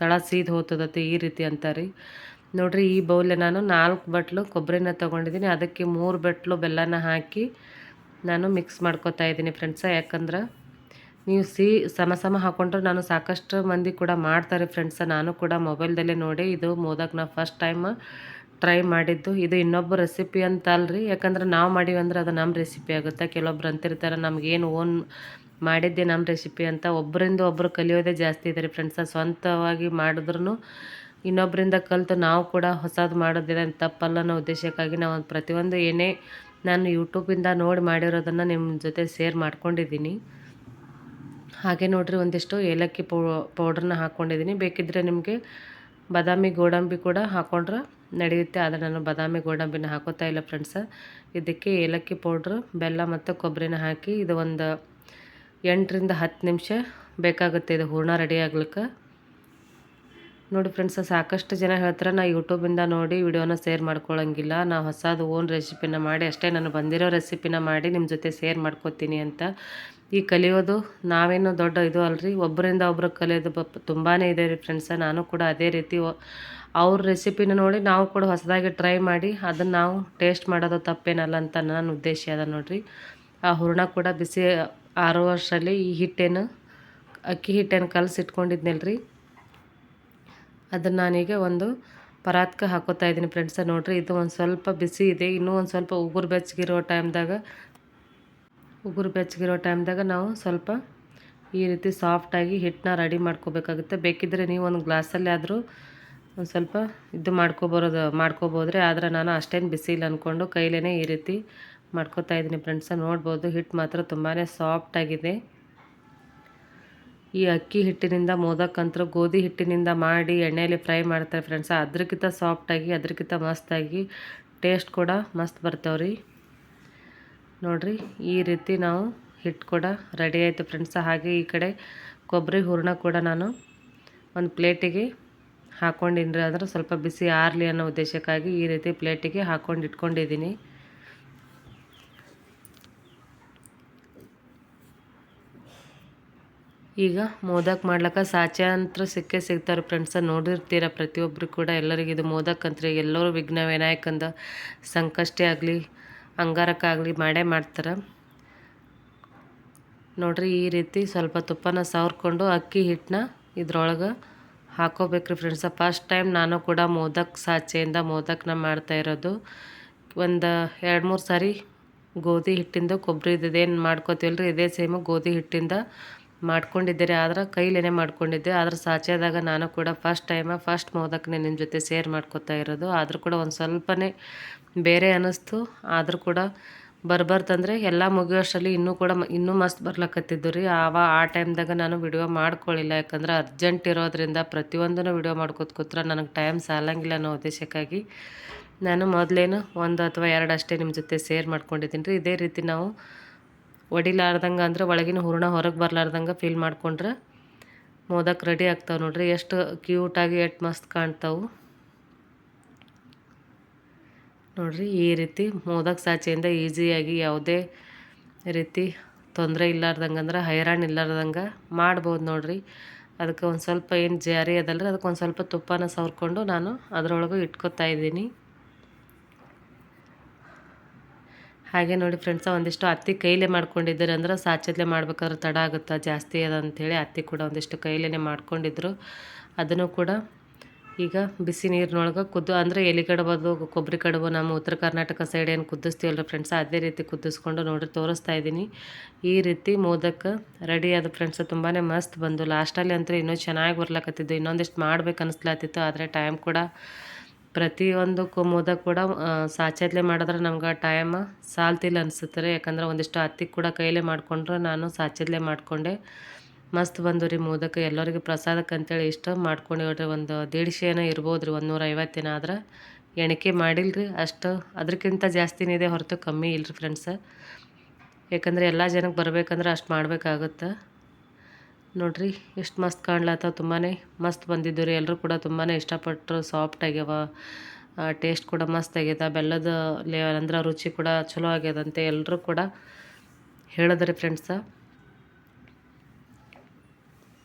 ತಳ ಸೀದ್ ಹೋಗ್ತದತಿ ಈ ರೀತಿ ಅಂತಾರೆ. ನೋಡಿರಿ ಈ ಬೌಲೆ ನಾನು 4 ಬಟ್ಲು ಕೊಬ್ಬರಿನ ತೊಗೊಂಡಿದ್ದೀನಿ. ಅದಕ್ಕೆ 3 ಬಟ್ಲು ಬೆಲ್ಲನ ಹಾಕಿ ನಾನು ಮಿಕ್ಸ್ ಮಾಡ್ಕೊತಾ ಇದ್ದೀನಿ ಫ್ರೆಂಡ್ಸ. ಯಾಕಂದ್ರೆ ನೀವು ಸಮ ಹಾಕ್ಕೊಂಡ್ರೆ ನಾನು ಸಾಕಷ್ಟು ಮಂದಿ ಕೂಡ ಮಾಡ್ತಾರೆ ಫ್ರೆಂಡ್ಸ. ನಾನು ಕೂಡ ಮೊಬೈಲ್ದಲ್ಲೇ ನೋಡಿ ಇದು ಮೋದಕ್ನ ಫಸ್ಟ್ ಟೈಮ್ ಟ್ರೈ ಮಾಡಿದ್ದು. ಇದು ಇನ್ನೊಬ್ಬ ರೆಸಿಪಿ ಅಂತ ಅಲ್ರಿ, ಯಾಕಂದ್ರೆ ನಾವು ಮಾಡೀವಿ ಅಂದ್ರೆ ಅದು ನಮ್ಮ ರೆಸಿಪಿ ಆಗುತ್ತೆ. ಕೆಲವೊಬ್ರು ಅಂತಿರ್ತಾರೆ ನಮಗೇನು ಓನ್ ಮಾಡಿದ್ದೆ ನಮ್ಮ ರೆಸಿಪಿ ಅಂತ. ಒಬ್ಬರಿಂದ ಒಬ್ಬರು ಕಲಿಯೋದೇ ಜಾಸ್ತಿ ಇದೆ ರೀ ಫ್ರೆಂಡ್ಸ. ಸ್ವಂತವಾಗಿ ಮಾಡಿದ್ರೂ ಇನ್ನೊಬ್ಬರಿಂದ ಕಲಿತು ನಾವು ಕೂಡ ಹೊಸದು ಮಾಡೋದಿದೆ ತಪ್ಪಲ್ಲ ಅನ್ನೋ ಉದ್ದೇಶಕ್ಕಾಗಿ ನಾವು ಪ್ರತಿಯೊಂದು ಏನೇ ನಾನು ಯೂಟ್ಯೂಬಿಂದ ನೋಡಿ ಮಾಡಿರೋದನ್ನು ನಿಮ್ಮ ಜೊತೆ ಶೇರ್ ಮಾಡ್ಕೊಂಡಿದ್ದೀನಿ. ಹಾಗೆ ನೋಡಿರಿ ಒಂದಿಷ್ಟು ಏಲಕ್ಕಿ ಪೌಡ್ರನ್ನ ಹಾಕ್ಕೊಂಡಿದ್ದೀನಿ. ಬೇಕಿದ್ದರೆ ನಿಮಗೆ ಬಾದಾಮಿ ಗೋಡಂಬಿ ಕೂಡ ಹಾಕ್ಕೊಂಡ್ರೆ ನಡೆಯುತ್ತೆ, ಆದರೆ ನಾನು ಬಾದಾಮಿ ಗೋಡಂಬಿನ ಹಾಕೋತಾ ಇಲ್ಲ ಫ್ರೆಂಡ್ಸ. ಇದಕ್ಕೆ ಏಲಕ್ಕಿ ಪೌಡ್ರು, ಬೆಲ್ಲ ಮತ್ತು ಕೊಬ್ಬರಿನ ಹಾಕಿ ಇದು ಒಂದು 8ರಿಂದ 10 ನಿಮಿಷ ಬೇಕಾಗುತ್ತೆ ಇದು ಹೂರ್ಣ ರೆಡಿ ಆಗ್ಲಿಕ್ಕೆ. ನೋಡಿ ಫ್ರೆಂಡ್ಸ, ಸಾಕಷ್ಟು ಜನ ಹೇಳ್ತಾರೆ ನಾ ಯೂಟ್ಯೂಬಿಂದ ನೋಡಿ ವಿಡಿಯೋನ ಶೇರ್ ಮಾಡ್ಕೊಳ್ಳೋಂಗಿಲ್ಲ, ನಾ ಹೊಸದು ಓನ್ ರೆಸಿಪಿನ ಮಾಡಿ ಅಷ್ಟೇ, ನಾನು ಬಂದಿರೋ ರೆಸಿಪಿನ ಮಾಡಿ ನಿಮ್ಮ ಜೊತೆ ಶೇರ್ ಮಾಡ್ಕೋತೀನಿ ಅಂತ. ಈ ಕಲಿಯೋದು ನಾವೇನು ದೊಡ್ಡ ಇದು ಅಲ್ರಿ, ಒಬ್ಬರಿಂದ ಒಬ್ರು ಕಲಿಯೋದು ತುಂಬಾ ಇದೆ ರೀ ಫ್ರೆಂಡ್ಸ. ನಾನು ಕೂಡ ಅದೇ ರೀತಿ ಅವ್ರ ರೆಸಿಪಿನ ನೋಡಿ ನಾವು ಕೂಡ ಹೊಸದಾಗಿ ಟ್ರೈ ಮಾಡಿ ಅದನ್ನು ನಾವು ಟೇಸ್ಟ್ ಮಾಡೋದು ತಪ್ಪೇನಲ್ಲ ಅಂತ ನನ್ನ ಉದ್ದೇಶ ಅದ ನೋಡಿರಿ. ಆ ಹೂರ್ಣ ಕೂಡ ಬಿಸಿ ಆರುವಷ್ಟರಲ್ಲಿ ಈ ಅಕ್ಕಿ ಹಿಟ್ಟೇನು ಕಲಸಿಟ್ಕೊಂಡಿದ್ನಲ್ರಿ ಅದನ್ನು ನಾನೀಗ ಒಂದು ಪರಾತ್ಕ ಹಾಕೋತಾ ಇದ್ದೀನಿ ಫ್ರೆಂಡ್ಸ. ನೋಡಿರಿ ಇದು ಒಂದು ಸ್ವಲ್ಪ ಬಿಸಿ ಇದೆ, ಇನ್ನೂ ಒಂದು ಸ್ವಲ್ಪ ಉಗುರು ಬೆಚ್ಚಗಿರೋ ಟೈಮ್ದಾಗ ನಾವು ಸ್ವಲ್ಪ ಈ ರೀತಿ ಸಾಫ್ಟಾಗಿ ಹಿಟ್ಟನ್ನ ರೆಡಿ ಮಾಡ್ಕೋಬೇಕಾಗುತ್ತೆ. ಬೇಕಿದ್ದರೆ ನೀವು ಒಂದು ಗ್ಲಾಸಲ್ಲಿ ಆದರೂ ಒಂದು ಸ್ವಲ್ಪ ಇದು ಮಾಡ್ಕೋಬೋದ್ರಿ, ಆದರೆ ನಾನು ಅಷ್ಟೇನು ಬಿಸಿ ಇಲ್ಲ ಅಂದ್ಕೊಂಡು ಕೈಲೇ ಈ ರೀತಿ ಮಾಡ್ಕೋತಾ ಇದ್ದೀನಿ ಫ್ರೆಂಡ್ಸ. ನೋಡ್ಬೋದು ಹಿಟ್ಟು ಮಾತ್ರ ತುಂಬಾ ಸಾಫ್ಟಾಗಿದೆ. ಈ ಅಕ್ಕಿ ಹಿಟ್ಟಿನಿಂದ ಮೋದಕ್ಕಂತೂ ಗೋಧಿ ಹಿಟ್ಟಿನಿಂದ ಮಾಡಿ ಎಣ್ಣೆಯಲ್ಲಿ ಫ್ರೈ ಮಾಡ್ತಾರೆ ಫ್ರೆಂಡ್ಸ, ಅದ್ರಕ್ಕಿಂತ ಸಾಫ್ಟಾಗಿ ಅದ್ರಕ್ಕಿಂತ ಮಸ್ತಾಗಿ ಟೇಸ್ಟ್ ಕೂಡ ಮಸ್ತ್ ಬರ್ತಾವ್ರಿ. ನೋಡಿರಿ ಈ ರೀತಿ ನಾವು ಹಿಟ್ಟು ಕೂಡ ರೆಡಿ ಆಯಿತು ಫ್ರೆಂಡ್ಸ. ಹಾಗೆ ಈ ಕಡೆ ಕೊಬ್ಬರಿ ಹೂರ್ಣ ಕೂಡ ನಾನು ಒಂದು ಪ್ಲೇಟಿಗೆ ಹಾಕ್ಕೊಂಡಿನಿ ರೀ, ಅಂದ್ರೆ ಸ್ವಲ್ಪ ಬಿಸಿ ಆರಲಿ ಅನ್ನೋ ಉದ್ದೇಶಕ್ಕಾಗಿ ಈ ರೀತಿ ಪ್ಲೇಟಿಗೆ ಹಾಕ್ಕೊಂಡು ಇಟ್ಕೊಂಡಿದ್ದೀನಿ. ಈಗ ಮೋದಕ್ ಮಾಡ್ಲಿಕ್ಕೆ ಸಾಚೆ ಅಂತ ಸಿಗ್ತಾರೆ ಫ್ರೆಂಡ್ಸ, ನೋಡಿರ್ತೀರ ಪ್ರತಿಯೊಬ್ಬರು ಕೂಡ. ಎಲ್ಲರಿಗೂ ಇದು ಮೋದಕ್ ಅಂತ ಎಲ್ಲರೂ ವಿಘ್ನ ವಿನಾಯಕಂದ ಸಂಕಷ್ಟೇ ಆಗಲಿ ಅಂಗಾರಕ್ಕಾಗಲಿ ಮಾಡೇ ಮಾಡ್ತಾರೆ ನೋಡಿರಿ. ಈ ರೀತಿ ಸ್ವಲ್ಪ ತುಪ್ಪನ ಸವರ್ಕೊಂಡು ಅಕ್ಕಿ ಹಿಟ್ಟನ್ನ ಇದ್ರೊಳಗೆ ಹಾಕೋಬೇಕ್ರಿ ಫ್ರೆಂಡ್ಸ. ಫಸ್ಟ್ ಟೈಮ್ ನಾನು ಕೂಡ ಮೋದಕ್ ಸಾಚೆಯಿಂದ ಮೋದಕ್ನ ಮಾಡ್ತಾ ಇರೋದು. ಒಂದು 2-3 ಸಾರಿ ಗೋಧಿ ಹಿಟ್ಟಿಂದ ಕೊಬ್ಬರಿದೇನು ಮಾಡ್ಕೋತೀವಲ್ರಿ ಇದೇ ಸೇಮು ಗೋಧಿ ಹಿಟ್ಟಿಂದ ಮಾಡ್ಕೊಂಡಿದ್ದೆ ರೀ, ಆದ್ರೆ ಕೈಲೇನೆ ಮಾಡ್ಕೊಂಡಿದ್ದೆ. ಆದ್ರೆ ಸಾಚೆದಾಗ ನಾನು ಕೂಡ ಫಸ್ಟ್ ಮೋದಕ್ನೇ ನಿಮ್ಮ ಜೊತೆ ಶೇರ್ ಮಾಡ್ಕೋತಾ ಇರೋದು. ಆದರೂ ಕೂಡ ಒಂದು ಸ್ವಲ್ಪನೇ ಬೇರೆ ಅನ್ನಿಸ್ತು, ಆದರೂ ಕೂಡ ಬರ್ಬಾರ್ದಂದರೆ ಎಲ್ಲ ಮುಗಿಯೋಷ್ಟರಲ್ಲಿ ಇನ್ನೂ ಮಸ್ತ್ ಬರ್ಲಕತ್ತಿದ್ದು ರೀ. ಆ ಟೈಮ್ದಾಗ ನಾನು ವಿಡಿಯೋ ಮಾಡ್ಕೊಳ್ಳಿಲ್ಲ, ಯಾಕಂದ್ರೆ ಅರ್ಜೆಂಟ್ ಇರೋದ್ರಿಂದ ಪ್ರತಿಯೊಂದನ್ನು ವಿಡಿಯೋ ಮಾಡ್ಕೋತ ನನಗೆ ಟೈಮ್ ಸಾಲಂಗಿಲ್ಲ ಅನ್ನೋ ಉದ್ದೇಶಕ್ಕಾಗಿ ನಾನು ಮೊದಲೇನು 1 ಅಥವಾ 2 ಅಷ್ಟೇ ನಿಮ್ಮ ಜೊತೆ ಶೇರ್ ಮಾಡ್ಕೊಂಡಿದ್ದೀನಿ ರೀ. ಇದೇ ರೀತಿ ನಾವು ಒಡಿಲಾರ್ದಂಗೆ ಅಂದ್ರೆ ಒಳಗಿನ ಹೂರ್ಣ ಹೊರಗೆ ಬರ್ಲಾರ್ದಂಗೆ ಫೀಲ್ ಮಾಡ್ಕೊಂಡ್ರೆ ಮೋದಕ್ ರೆಡಿ ಆಗ್ತಾವೆ ನೋಡ್ರಿ. ಎಷ್ಟು ಕ್ಯೂಟಾಗಿ ಎಷ್ಟು ಮಸ್ತ್ ಕಾಣ್ತಾವೆ ನೋಡಿರಿ. ಈ ರೀತಿ ಮೋದಕ್ ಸಾಚೆಯಿಂದ ಈಸಿಯಾಗಿ ಯಾವುದೇ ರೀತಿ ತೊಂದರೆ ಇಲ್ಲಾರ್ದಂಗೆ ಅಂದ್ರೆ ಹೈರಾಣ್ ಇಲ್ಲಾರ್ದಂಗೆ ಮಾಡ್ಬೋದು ನೋಡಿರಿ. ಅದಕ್ಕೆ ಒಂದು ಸ್ವಲ್ಪ ಏನು ಜಾರಿ ಅದಲ್ರಿ, ಅದಕ್ಕೆ ಒಂದು ಸ್ವಲ್ಪ ತುಪ್ಪನ ಸವರ್ಕೊಂಡು ನಾನು ಅದರೊಳಗೆ ಇಟ್ಕೊತಾ ಇದ್ದೀನಿ. ಹಾಗೆ ನೋಡಿ ಫ್ರೆಂಡ್ಸ, ಒಂದಿಷ್ಟು ಅತ್ತಿ ಕೈಲೇ ಮಾಡ್ಕೊಂಡಿದ್ದಾರೆ, ಅಂದ್ರೆ ಸಾಚೆದಲ್ಲೇ ಮಾಡ್ಬೇಕಾದ್ರೆ ತಡ ಆಗುತ್ತಾ ಜಾಸ್ತಿ ಅದಂಥೇಳಿ ಅತ್ತಿ ಕೂಡ ಒಂದಿಷ್ಟು ಕೈಲೇ ಮಾಡ್ಕೊಂಡಿದ್ರು. ಅದನ್ನು ಕೂಡ ಈಗ ಬಿಸಿ ನೀರಿನೊಳಗೆ ಅಂದರೆ ಎಲೆ ಕಡುಬದು ಕೊಬ್ಬರಿ ಕಡುಬು ನಮ್ಮ ಉತ್ತರ ಕರ್ನಾಟಕ ಸೈಡ್ ಏನು ಕುದಿಸ್ತೀವಲ್ಲ ಫ್ರೆಂಡ್ಸ, ಅದೇ ರೀತಿ ಕುದಿಸ್ಕೊಂಡು ನೋಡಿರಿ ತೋರಿಸ್ತಾ ಇದ್ದೀನಿ. ಈ ರೀತಿ ಮೋದಕ ರೆಡಿ ಆದ ಫ್ರೆಂಡ್ಸ, ತುಂಬಾ ಮಸ್ತ್ ಬಂದು. ಲಾಸ್ಟಲ್ಲಿ ಅಂತೂ ಇನ್ನೂ ಚೆನ್ನಾಗಿ ಬರ್ಲಕತ್ತಿದ್ದು, ಇನ್ನೊಂದಿಷ್ಟು ಮಾಡ್ಬೇಕು ಅನಿಸ್ಲಾತಿತ್ತು, ಆದರೆ ಟೈಮ್ ಕೂಡ ಪ್ರತಿಯೊಂದಕ್ಕೂ ಮೋದಕ್ ಕೂಡ ಸಾಚೆದಲ್ಲೇ ಮಾಡಿದ್ರೆ ನಮ್ಗೆ ಟೈಮ್ ಸಾಲ್ತಿಲ್ಲ ಅನಿಸುತ್ತೆ ರೀ. ಯಾಕಂದ್ರೆ ಒಂದಿಷ್ಟು ಅತ್ತಿ ಕೂಡ ಕೈಲೇ ಮಾಡಿಕೊಂಡ್ರೆ ನಾನು ಸಾಚೆದಲ್ಲೇ ಮಾಡಿಕೊಂಡೆ. ಮಸ್ತ್ ಬಂದು ರೀ ಮೋದಕ. ಎಲ್ಲರಿಗೂ ಪ್ರಸಾದಕ್ಕೆ ಅಂತೇಳಿ ಇಷ್ಟ ಮಾಡ್ಕೊಂಡು ನೋಡ್ರಿ. ಒಂದು 150 ಇರ್ಬೋದು ರೀ, 150 ಆದ್ರೆ ಎಣಿಕೆ ಮಾಡಿಲ್ರಿ. ಅಷ್ಟು ಅದಕ್ಕಿಂತ ಜಾಸ್ತಿನೇ ಇದೆ ಹೊರತು ಕಮ್ಮಿ ಇಲ್ಲರಿ ಫ್ರೆಂಡ್ಸ. ಯಾಕಂದರೆ ಎಲ್ಲ ಜನಕ್ಕೆ ಬರಬೇಕಂದ್ರೆ ಅಷ್ಟು ಮಾಡಬೇಕಾಗುತ್ತೆ ನೋಡಿರಿ. ಎಷ್ಟು ಮಸ್ತ್ ಕಾಣ್ಲತ್ತವ, ತುಂಬಾ ಮಸ್ತ್ ಬಂದಿದ್ದು ರೀ. ಎಲ್ಲರೂ ಕೂಡ ತುಂಬಾ ಇಷ್ಟಪಟ್ಟರು. ಸಾಫ್ಟ್ ಆಗ್ಯಾವ, ಟೇಸ್ಟ್ ಕೂಡ ಮಸ್ತ್ ಆಗ್ಯದ. ಬೆಲ್ಲದ ಅಂದ್ರೆ ರುಚಿ ಕೂಡ ಚಲೋ ಆಗ್ಯದಂತೆ ಎಲ್ಲರೂ ಕೂಡ ಹೇಳಿದ್ರಿ ಫ್ರೆಂಡ್ಸ.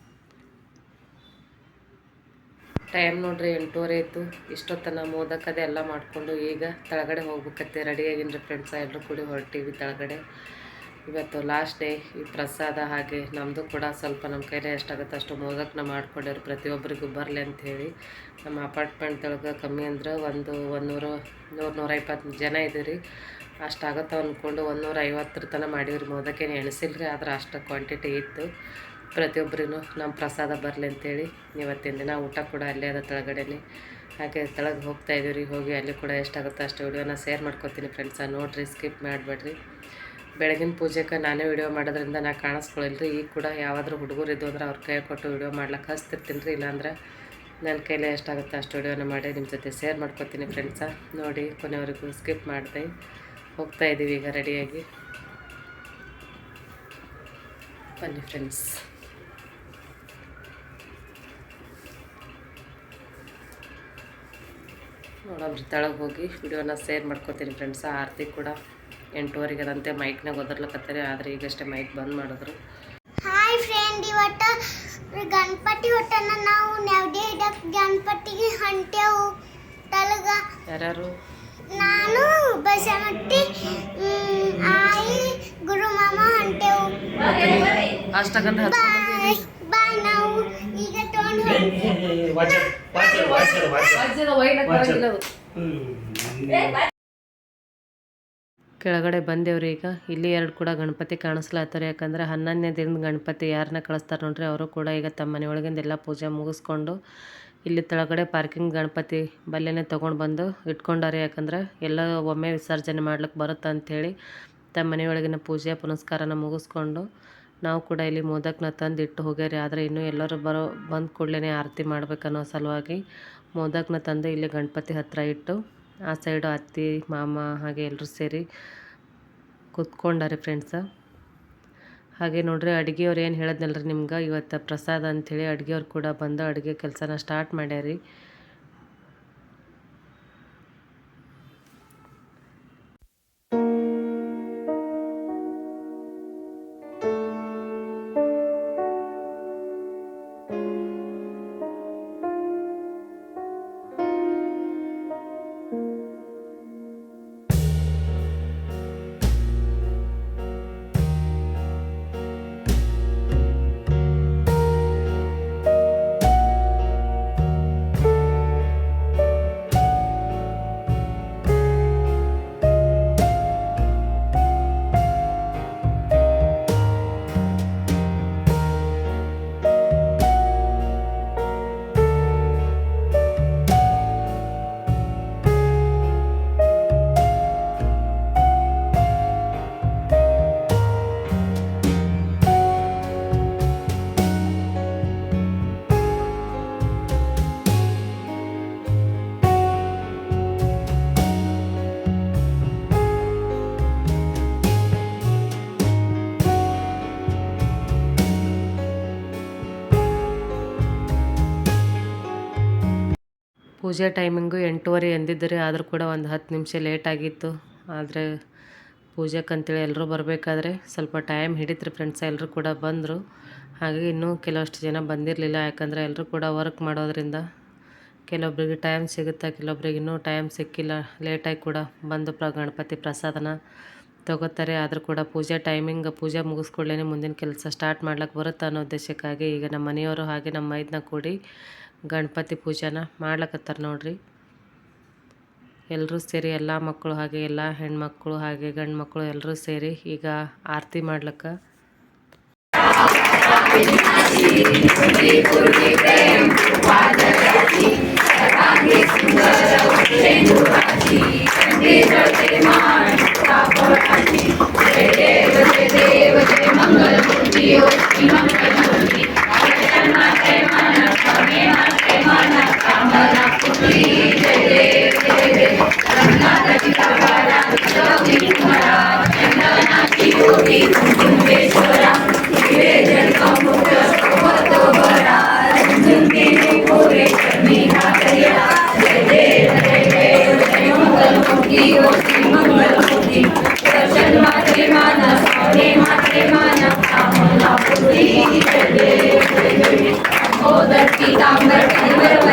ಟೈಮ್ ನೋಡ್ರಿ 8:30 ಆಯಿತು. ಇಷ್ಟೊತ್ತನ ಮೋದಕದೆ ಎಲ್ಲ ಮಾಡಿಕೊಂಡು ಈಗ ಕೆಳಗಡೆ ಹೋಗ್ಬೇಕತ್ತೆ ರೆಡಿಯಾಗಿನ್ರಿ ಫ್ರೆಂಡ್ಸ. ಎಲ್ಲರೂ ಕೂಡಿ ಹೊರಟೀವಿ ಕೆಳಗಡೆ. ಇವತ್ತು ಲಾಸ್ಟ್ ಡೇ. ಈ ಪ್ರಸಾದ ಹಾಗೆ ನಮ್ಮದು ಕೂಡ ಸ್ವಲ್ಪ ನಮ್ಮ ಕೈಲೇ ಎಷ್ಟಾಗುತ್ತೆ ಅಷ್ಟು ಮೋದಕನ ಮಾಡ್ಕೊಂಡಿರು ಪ್ರತಿಯೊಬ್ಬರಿಗೂ ಬರಲಿ ಅಂಥೇಳಿ. ನಮ್ಮ ಅಪಾರ್ಟ್ಮೆಂಟ್ದೊಳಗೆ ಕಮ್ಮಿ ಅಂದ್ರೆ 100-120 ಜನ ಇದ್ದೀರಿ. ಅಷ್ಟಾಗುತ್ತೆ ಅಂದ್ಕೊಂಡು 150 ತನಕ ಮಾಡೀವ್ರಿ. ಮೋದಕೇನು ಎಣಿಸಿಲ್ರಿ, ಆದ್ರೆ ಅಷ್ಟು ಕ್ವಾಂಟಿಟಿ ಇತ್ತು. ಪ್ರತಿಯೊಬ್ಬರಿಗೂ ನಮ್ಮ ಪ್ರಸಾದ ಬರಲಿ ಅಂತೇಳಿ ಇವತ್ತಿನ ದಿನ ಊಟ ಕೂಡ ಅಲ್ಲೇ ಅದ ತೆಳಗಡೆನೆ. ಹಾಗೆ ತೆಳಗೆ ಹೋಗ್ತಾ ಇದ್ದೀವಿ. ಹೋಗಿ ಅಲ್ಲಿ ಕೂಡ ಎಷ್ಟಾಗುತ್ತೋ ಅಷ್ಟು ವಿಡಿಯೋನ ಶೇರ್ ಮಾಡ್ಕೊತೀನಿ ಫ್ರೆಂಡ್ಸ. ನೋಡಿರಿ, ಸ್ಕಿಪ್ ಮಾಡಬೇಡ್ರಿ. ಬೆಳಗಿನ ಪೂಜೆಗೆ ನಾನೇ ವಿಡಿಯೋ ಮಾಡೋದ್ರಿಂದ ನಾ ಕಾಣಿಸ್ಕೊಳ್ಳಿಲ್ರಿ. ಈಗ ಕೂಡ ಯಾವಾದರೂ ಹುಡುಗರು ಇದ್ದು ಅಂದ್ರೆ ಅವ್ರ ಕೈ ಕೊಟ್ಟು ವಿಡಿಯೋ ಮಾಡ್ಲಿಕ್ಕೆ ಹಚ್ತಿರ್ತೀನಿ ರೀ. ಇಲ್ಲಾಂದ್ರೆ ನನ್ನ ಕೈಲೇ ಎಷ್ಟಾಗುತ್ತೆ ಅಷ್ಟು ವಿಡಿಯೋನ ಮಾಡಿ ನಿಮ್ಮ ಜೊತೆ ಶೇರ್ ಮಾಡ್ಕೊತೀನಿ ಫ್ರೆಂಡ್ಸ. ನೋಡಿ, ಕೊನೆಯವರೆಗೂ ಸ್ಕಿಪ್ ಮಾಡಿದೆ. ಹೋಗ್ತಾ ಇದ್ದೀವಿ ಈಗ ರೆಡಿಯಾಗಿ. ಬನ್ನಿ ಫ್ರೆಂಡ್ಸ್. ನೋಡೋಬ್ರಿ, ತೆಳಗೆ ಹೋಗಿ ವಿಡಿಯೋನ ಶೇರ್ ಮಾಡ್ಕೊತೀನಿ ಫ್ರೆಂಡ್ಸ. ಆರತಿ ಕೂಡ 8:15 ಅದಂತೆ ಮೈಕ್ನಾಗ ಒದರ್ಲಕತ್ತಾರೆ, ಆದರೆ ಈಗಷ್ಟೇ ಮೈಕ್ ಬಂದ್ ಮಾಡಿದ್ರು. ಹಾಯ್ ಫ್ರೆಂಡ್, ಇವತ್ತು ಗಣಪತಿ ಹೊಟ್ಟನ ನಾವು ನವಡೆ ಹಿಡಕ್ ಗಣಪತಿಗೆ ಹೊಂಟೆವು ತಲಗ. ಯಾರ್ಯಾರು? ನಾನು ಬಸಮಟ್ಟಿ ಆಯಿ ಗುರು ಮಾಮ ಹೊಂಟೆವು. ಅಷ್ಟಾಗಂತ ಬಾಯ್. ನಾವು ಈಗ ತಗೊಂಡು ಕೆಳಗಡೆ ಬಂದೇವ್ರಿ. ಈಗ ಇಲ್ಲಿ 2 ಕೂಡ ಗಣಪತಿ ಕಾಣಿಸ್ಲಾತಾರೆ. ಯಾಕಂದ್ರೆ 11ನೇ ದಿನದ ಗಣಪತಿ ಯಾರನ್ನ ಕಳಿಸ್ತಾರೆ ನೋಡ್ರಿ, ಅವರು ಕೂಡ ಈಗ ತಮ್ಮ ಮನೆಯೊಳಗಿಂದ ಎಲ್ಲ ಪೂಜೆ ಮುಗಿಸ್ಕೊಂಡು ಇಲ್ಲಿ ತೆಳಗಡೆ ಪಾರ್ಕಿಂಗ್ ಗಣಪತಿ ಬಲ್ಲೆನೇ ತೊಗೊಂಡು ಬಂದು ಇಟ್ಕೊಂಡಾರೆ. ಯಾಕಂದ್ರೆ ಎಲ್ಲ ಒಮ್ಮೆ ವಿಸರ್ಜನೆ ಮಾಡ್ಲಿಕ್ಕೆ ಬರುತ್ತೆ ಅಂಥೇಳಿ ತಮ್ಮ ಮನೆಯೊಳಗಿನ ಪೂಜೆ ಪುನಸ್ಕಾರನ ಮುಗಿಸ್ಕೊಂಡು ನಾವು ಕೂಡ ಇಲ್ಲಿ ಮೋದಕನ ತಂದು ಇಟ್ಟು ಹೋಗ್ಯಾರಿ. ಆದರೆ ಇನ್ನೂ ಎಲ್ಲರೂ ಬಂದ ಕೂಡಲೇ ಆರತಿ ಮಾಡ್ಬೇಕನ್ನೋ ಸಲುವಾಗಿ ಮೋದಕನ ತಂದು ಇಲ್ಲಿ ಗಣಪತಿ ಹತ್ರ ಇಟ್ಟು ಆ ಸೈಡು ಅತ್ತಿ ಮಾಮ ಹಾಗೆ ಎಲ್ಲರೂ ಸೇರಿ ಕೂತ್ಕೊಂಡಾರೆ ಫ್ರೆಂಡ್ಸ. ಹಾಗೆ ನೋಡ್ರಿ, ಅಡುಗೆಯವ್ರು ಏನು ಹೇಳಿದ್ನಲ್ರಿ ನಿಮ್ಗೆ, ಇವತ್ತು ಪ್ರಸಾದ ಅಂಥೇಳಿ ಅಡುಗೆಯವ್ರು ಕೂಡ ಬಂದು ಅಡುಗೆ ಕೆಲಸನ ಸ್ಟಾರ್ಟ್ ಮಾಡ್ಯಾರಿ. ಪೂಜೆ ಟೈಮಿಂಗು 8:30 ಎಂದಿದ್ದರೆ, ಆದರೂ ಕೂಡ ಒಂದು 10 ನಿಮಿಷ ಲೇಟ್ ಆಗಿತ್ತು. ಆದರೆ ಪೂಜೆಕ್ಕಂತೇಳಿ ಎಲ್ಲರೂ ಬರಬೇಕಾದ್ರೆ ಸ್ವಲ್ಪ ಟೈಮ್ ಹಿಡಿತ್ರಿ ಫ್ರೆಂಡ್ಸ. ಎಲ್ಲರೂ ಕೂಡ ಬಂದರು. ಹಾಗೆ ಇನ್ನೂ ಕೆಲವಷ್ಟು ಜನ ಬಂದಿರಲಿಲ್ಲ. ಯಾಕಂದರೆ ಎಲ್ಲರೂ ಕೂಡ ವರ್ಕ್ ಮಾಡೋದ್ರಿಂದ ಕೆಲವೊಬ್ರಿಗೆ ಟೈಮ್ ಸಿಗುತ್ತೆ, ಕೆಲವೊಬ್ರಿಗೆ ಇನ್ನೂ ಟೈಮ್ ಸಿಕ್ಕಿಲ್ಲ. ಲೇಟಾಗಿ ಕೂಡ ಬಂದು ಗಣಪತಿ ಪ್ರಸಾದನ ತೊಗೋತಾರೆ. ಆದರೂ ಕೂಡ ಪೂಜೆ ಪೂಜೆ ಮುಗಿಸ್ಕೊಳ್ಳೇ ಮುಂದಿನ ಕೆಲಸ ಸ್ಟಾರ್ಟ್ ಮಾಡ್ಲಿಕ್ಕೆ ಬರುತ್ತೆ ಅನ್ನೋ ಉದ್ದೇಶಕ್ಕಾಗಿ ಈಗ ನಮ್ಮ ಮನೆಯವರು ಹಾಗೆ ನಮ್ಮ ಮೈದನ ಕೂಡಿ ಗಣಪತಿ ಪೂಜೆನ ಮಾಡ್ಲಕತ್ತಾರೆ ನೋಡ್ರಿ. ಎಲ್ಲರೂ ಸೇರಿ ಎಲ್ಲ ಮಕ್ಕಳು ಹಾಗೆ ಎಲ್ಲ ಹೆಣ್ಮಕ್ಳು ಹಾಗೆ ಗಂಡು ಮಕ್ಕಳು ಎಲ್ಲರೂ ಸೇರಿ ಈಗ ಆರತಿ ಮಾಡ್ಲಿಕ್ಕೆ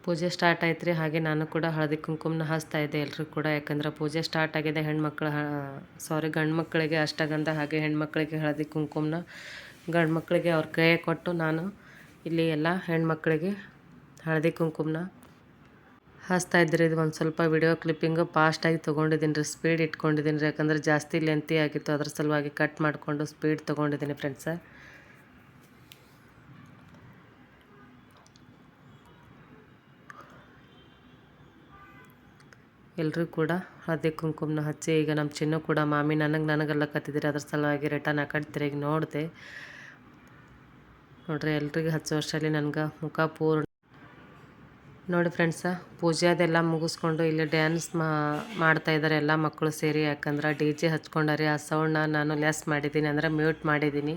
ಪೂಜೆ ಸ್ಟಾರ್ಟ್ ಆಯ್ತು ರೀ. ಹಾಗೆ ನಾನು ಕೂಡ ಹಳದಿ ಕುಂಕುಮನ ಹಚ್ತಾ ಇದ್ದೆ ಎಲ್ಲರೂ ಕೂಡ, ಯಾಕಂದ್ರೆ ಪೂಜೆ ಸ್ಟಾರ್ಟ್ ಆಗಿದೆ. ಗಂಡು ಮಕ್ಕಳಿಗೆ ಅಷ್ಟಗಂಧ, ಹಾಗೆ ಹೆಣ್ಮಕ್ಳಿಗೆ ಹಳದಿ ಕುಂಕುಮನ ಗಂಡು ಮಕ್ಕಳಿಗೆ ಅವ್ರ ಕೈಗೆ ಕೊಟ್ಟು ನಾನು ಇಲ್ಲಿ ಎಲ್ಲ ಹೆಣ್ಮಕ್ಳಿಗೆ ಹಳದಿ ಕುಂಕುಮನ ಹಚ್ತಾ ಇದ್ರಿ. ಇದು ಒಂದು ಸ್ವಲ್ಪ ವಿಡಿಯೋ ಕ್ಲಿಪ್ಪಿಂಗು ಫಾಸ್ಟಾಗಿ ತೊಗೊಂಡಿದ್ದೀನಿ ರೀ, ಸ್ಪೀಡ್ ಇಟ್ಕೊಂಡಿದ್ದೀನಿ ರೀ, ಯಾಕಂದರೆ ಜಾಸ್ತಿ ಲೆಂತಿ ಆಗಿತ್ತು, ಅದ್ರ ಸಲುವಾಗಿ ಕಟ್ ಮಾಡಿಕೊಂಡು ಸ್ಪೀಡ್ ತೊಗೊಂಡಿದ್ದೀನಿ ಫ್ರೆಂಡ್ಸ. ಎಲ್ಲರೂ ಕೂಡ ಹಳದಿ ಕುಂಕುಮನ ಹಚ್ಚಿ, ಈಗ ನಮ್ಮ ಚಿನ್ನು ಕೂಡ ಮಾಮಿ ನನಗೆಲ್ಲ ಕತ್ತಿದ್ದೀರಿ, ಅದ್ರ ಸಲುವಾಗಿ ರಿಟರ್ನ್ ಆ ಕಡೆ ತಿರುಗಿ ನೋಡಿದೆ ನೋಡ್ರಿ. ಎಲ್ರಿಗೆ ಹಚ್ಚೋ ವರ್ಷದಲ್ಲಿ ನನಗೆ ಮುಖ ಪೂರ್ಣ ನೋಡಿ ಫ್ರೆಂಡ್ಸ. ಪೂಜೆ ಅದೆಲ್ಲ ಮುಗಿಸ್ಕೊಂಡು ಇಲ್ಲಿ ಡ್ಯಾನ್ಸ್ ಮಾಡ್ತಾಯಿದ್ದಾರೆ ಎಲ್ಲ ಮಕ್ಕಳು ಸೇರಿ, ಯಾಕಂದ್ರೆ DJ ಹಚ್ಕೊಂಡಾರಿ. ಆ ಸೌಂಡ್ನ ನಾನು ಲೆಸ್ ಮಾಡಿದ್ದೀನಿ, ಅಂದರೆ ಮ್ಯೂಟ್ ಮಾಡಿದ್ದೀನಿ,